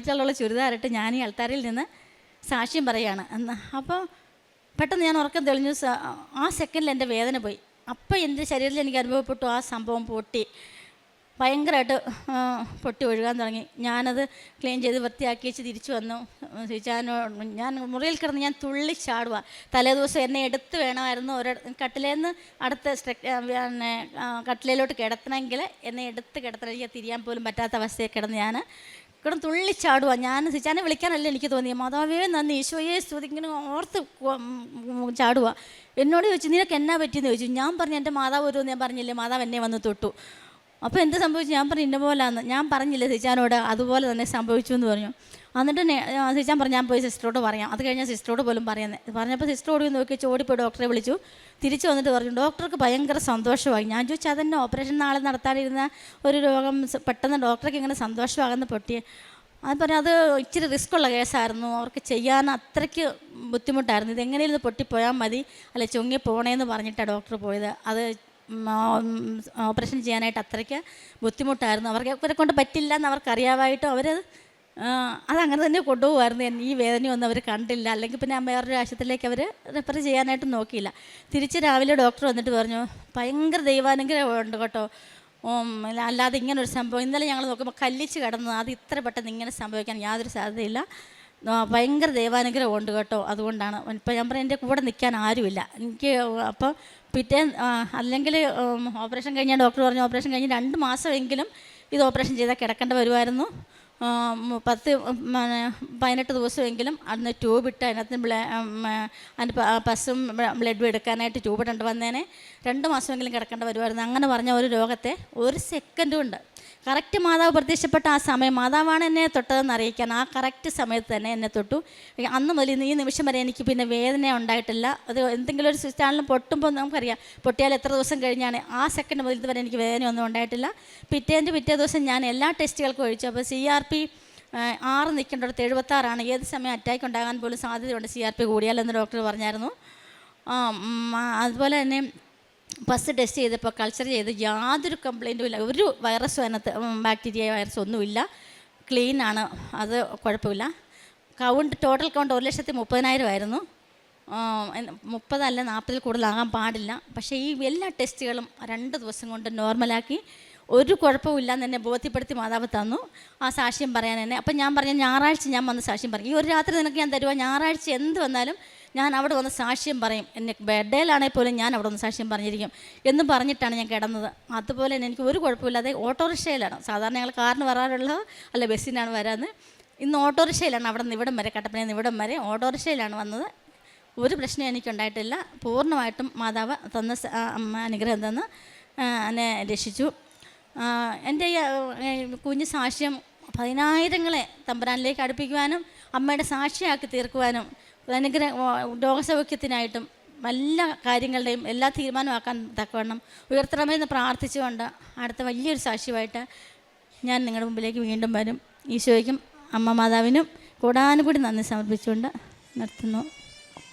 കളറുള്ള ചുരിദാറിട്ട് ഞാൻ ഈ അൾത്താരയിൽ നിന്ന് സാക്ഷ്യം പറയുകയാണ്. അപ്പോൾ പെട്ടെന്ന് ഞാൻ ഉറക്കം തെളിഞ്ഞു. ആ സെക്കൻഡിൽ എൻ്റെ വേദന പോയി. അപ്പോൾ എൻ്റെ ശരീരത്തിൽ എനിക്ക് അനുഭവപ്പെട്ടു, ആ സംഭവം പൊട്ടി, ഭയങ്കരമായിട്ട് പൊട്ടി ഒഴുകാൻ തുടങ്ങി. ഞാനത് ക്ലീൻ ചെയ്ത് വൃത്തിയാക്കി വെച്ച് തിരിച്ചു വന്നു. ഞാൻ മുറിയിൽ കിടന്ന് ഞാൻ തുള്ളിച്ചാടുക. തലേദിവസം എന്നെ എടുത്ത് വേണമായിരുന്നു കട്ടിലേന്ന് അടുത്ത പിന്നെ കട്ടിലയിലോട്ട് കിടത്തണമെങ്കിൽ എന്നെ എടുത്ത് കിടത്തണമെങ്കിൽ തിരിയാൻ പോലും പറ്റാത്ത അവസ്ഥയിൽ കിടന്ന് ഞാൻ കിടന്ന് തുള്ളിച്ചാടുക. ഞാൻ സിച്ചാനെ വിളിക്കാനല്ല എനിക്ക് തോന്നിയത്, മാതാവേ നന്ദി, ഈശോയെ സ്തുതി, ഇങ്ങനെ ഓർത്ത് ചാടുക. എന്നോട് ചോദിച്ചു, നിനക്ക് എന്നാ പറ്റിയെന്ന് ചോദിച്ചു. ഞാൻ പറഞ്ഞു, എൻ്റെ മാതാവ് വരുമെന്ന് ഞാൻ പറഞ്ഞില്ലേ, മാതാവ് എന്നെ വന്ന് തൊട്ടു. അപ്പോൾ എന്ത് സംഭവിച്ചു? ഞാൻ പറഞ്ഞു, ഇന്ന പോലാന്ന്. ഞാൻ പറഞ്ഞില്ലേ സിച്ചാനോട്, അതുപോലെ തന്നെ സംഭവിച്ചു എന്ന് പറഞ്ഞു. എന്നിട്ട് സിച്ചാൻ പറഞ്ഞു, ഞാൻ പോയി സിസ്റ്ററോട് പറയാം. അത് കഴിഞ്ഞാൽ സിസ്റ്ററോട് പോലും പറയുന്നത്. പറഞ്ഞപ്പോൾ സിസ്റ്റർ ഓടി നോക്കി ഓടിപ്പോയി ഡോക്ടറെ വിളിച്ചു. തിരിച്ചു വന്നിട്ട് പറഞ്ഞു, ഡോക്ടർക്ക് ഭയങ്കര സന്തോഷമായി. ഞാൻ ചോദിച്ചു, അതെന്നെ ഓപ്പറേഷൻ നാളെ നടത്താനിരുന്ന ഒരു രോഗം പെട്ടെന്ന് ഡോക്ടർക്ക് ഇങ്ങനെ സന്തോഷമാകുന്ന പൊട്ടിയെ. അത് പറഞ്ഞു, അത് ഇച്ചിരി റിസ്ക്കുള്ള കേസായിരുന്നു, അവർക്ക് ചെയ്യാൻ അത്രയ്ക്ക് ബുദ്ധിമുട്ടായിരുന്നു. ഇതെങ്ങനെയും പൊട്ടിപ്പോയാൽ മതി, അല്ലെ ചുങ്ങി പോണേന്ന് പറഞ്ഞിട്ടാണ് ഡോക്ടർ പോയത്. അത് ഓപ്പറേഷൻ ചെയ്യാനായിട്ട് അത്രയ്ക്ക് ബുദ്ധിമുട്ടായിരുന്നു. അവരെ കൊണ്ട് പറ്റില്ല എന്ന് അവർക്കറിയാമായിട്ടും അതങ്ങനെ തന്നെ കൊണ്ടുപോകുമായിരുന്നു. ഈ വേദനയൊന്നും അവർ കണ്ടില്ല. അല്ലെങ്കിൽ പിന്നെ വേറൊരു ആശുപത്രിയിലേക്ക് അവർ റെഫർ ചെയ്യാനായിട്ട് നോക്കിയില്ല. തിരിച്ച് രാവിലെ ഡോക്ടർ വന്നിട്ട് പറഞ്ഞു, ഭയങ്കര ദൈവാനുഗ്രഹം ഉണ്ട് കേട്ടോ, അല്ലാതെ ഇങ്ങനൊരു സംഭവം ഇന്നലെ ഞങ്ങൾ നോക്കുമ്പോൾ കല്ലിച്ച് കിടന്നു, അത് ഇത്ര പെട്ടെന്ന് ഇങ്ങനെ സംഭവിക്കാൻ യാതൊരു സാധ്യതയില്ല, ഭയങ്കര ദൈവാനുഗ്രഹം ഉണ്ട് കേട്ടോ. അതുകൊണ്ടാണ് ഇപ്പോൾ ഞാൻ പറഞ്ഞ എൻ്റെ കൂടെ നിൽക്കാൻ ആരുമില്ല എനിക്ക്. അപ്പോൾ അല്ലെങ്കിൽ ഓപ്പറേഷൻ കഴിഞ്ഞാൽ ഡോക്ടർ പറഞ്ഞു, ഓപ്പറേഷൻ കഴിഞ്ഞ് 2 മാസമെങ്കിലും ഇത് ഓപ്പറേഷൻ ചെയ്താൽ കിടക്കേണ്ട വരുമായിരുന്നു. 18 ദിവസമെങ്കിലും അന്ന് ട്യൂബിട്ട് അതിനകത്ത് അതിൻ്റെ പസും ബ്ലഡും എടുക്കാനായിട്ട് ട്യൂബിട്ടുണ്ട് വന്നേനെ 2 മാസമെങ്കിലും കിടക്കേണ്ട വരുമായിരുന്നു. അങ്ങനെ പറഞ്ഞ ഒരു രോഗത്തെ 1 സെക്കൻഡ് കൊണ്ട് കറക്റ്റ് മാതാവ് പ്രത്യക്ഷപ്പെട്ട ആ സമയം, മാതാവാണ് എന്നെ തൊട്ടതെന്ന് അറിയിക്കാൻ ആ കറക്റ്റ് സമയത്ത് തന്നെ എന്നെ തൊട്ടു. അന്ന് മുതൽ ഈ നിമിഷം വരെ എനിക്ക് പിന്നെ വേദന ഉണ്ടായിട്ടില്ല. അത് എന്തെങ്കിലും ഒരു ചാനലും പൊട്ടുമ്പോൾ നമുക്കറിയാം പൊട്ടിയാൽ എത്ര ദിവസം കഴിഞ്ഞാണ്, ആ സെക്കൻഡ് മുതൽ ഇതുവരെ എനിക്ക് വേദനയൊന്നും ഉണ്ടായിട്ടില്ല. പിറ്റേ ദിവസം ഞാൻ എല്ലാ ടെസ്റ്റുകൾക്കും ഒഴിച്ചു. അപ്പോൾ CRP 6 നിൽക്കേണ്ടടുത്ത് 76 ഏത് സമയം അറ്റാക്ക് ഉണ്ടാകാൻ പോലും സാധ്യതയുണ്ട് CRP കൂടിയാലെന്ന് ഡോക്ടർ പറഞ്ഞായിരുന്നു. അതുപോലെ തന്നെ ഫസ്റ്റ് ടെസ്റ്റ് ചെയ്തപ്പോൾ കൾച്ചർ ചെയ്ത് യാതൊരു കംപ്ലൈൻറ്റും ഇല്ല. ഒരു വൈറസും അതിനകത്ത് ബാക്ടീരിയ വൈറസ് ഒന്നുമില്ല, ക്ലീനാണ്, അത് കുഴപ്പമില്ല. ടോട്ടൽ കൗണ്ട് 1,30,000 ആയിരുന്നു. 30 അല്ല 40 കൂടുതലാകാൻ പാടില്ല. പക്ഷേ ഈ എല്ലാ ടെസ്റ്റുകളും 2 ദിവസം കൊണ്ട് നോർമലാക്കി, ഒരു കുഴപ്പമില്ലെന്ന് എന്നെ ബോധ്യപ്പെടുത്തി മാതാവ് തന്നു ആ സാക്ഷ്യം പറയാൻ എന്നെ. അപ്പം ഞാൻ പറഞ്ഞു ഞായറാഴ്ച ഞാൻ വന്ന് സാക്ഷ്യം പറയും. ഈ ഒരു രാത്രി നിനക്ക് ഞാൻ തരുവാ, ഞായറാഴ്ച എന്ത് വന്നാലും ഞാൻ അവിടെ വന്ന് സാക്ഷ്യം പറയും. എന്നെ ബെഡേലാണെങ്കിൽ പോലും ഞാൻ അവിടെ വന്ന് സാക്ഷ്യം പറഞ്ഞിരിക്കും എന്ന് പറഞ്ഞിട്ടാണ് ഞാൻ കിടന്നത്. അതുപോലെ തന്നെ എനിക്ക് ഒരു കുഴപ്പമില്ലാതെ ഓട്ടോറിക്ഷയിലാണ്. സാധാരണ ഞങ്ങൾ കാറിന് വരാറുള്ളത്, അല്ല ബസ്സിനാണ് വരാമെന്ന്. ഇന്ന് ഓട്ടോറിക്ഷയിലാണ് അവിടെ നിന്ന് ഇവിടം വരെ, കട്ടപ്പനയിൽ നിന്ന് ഇവിടം വരെ ഓട്ടോറിക്ഷയിലാണ് വന്നത്. ഒരു പ്രശ്നം എനിക്കുണ്ടായിട്ടില്ല. പൂർണ്ണമായിട്ടും മാതാവ് തന്ന അനുഗ്രഹം തന്ന് എന്നെ രക്ഷിച്ചു. എൻ്റെ കുഞ്ഞ് സാക്ഷ്യം 10,000-ങ്ങളെ തമ്പുരാനിലേക്ക് അടുപ്പിക്കുവാനും അമ്മയുടെ സാക്ഷിയാക്കി തീർക്കുവാനും രോഗസൗഖ്യത്തിനായിട്ടും എല്ലാ കാര്യങ്ങളുടെയും എല്ലാ തീരുമാനമാക്കാൻ തക്കവണ്ണം ഉയർത്തണമെന്ന് പ്രാർത്ഥിച്ചുകൊണ്ട് അടുത്ത വലിയൊരു സാക്ഷ്യമായിട്ട് ഞാൻ നിങ്ങളുടെ മുമ്പിലേക്ക് വീണ്ടും വരും. ഈശോയ്ക്കും അമ്മ മാതാവിനും കൂടാനുകൂടി നന്ദി സമർപ്പിച്ചുകൊണ്ട് നിർത്തുന്നു.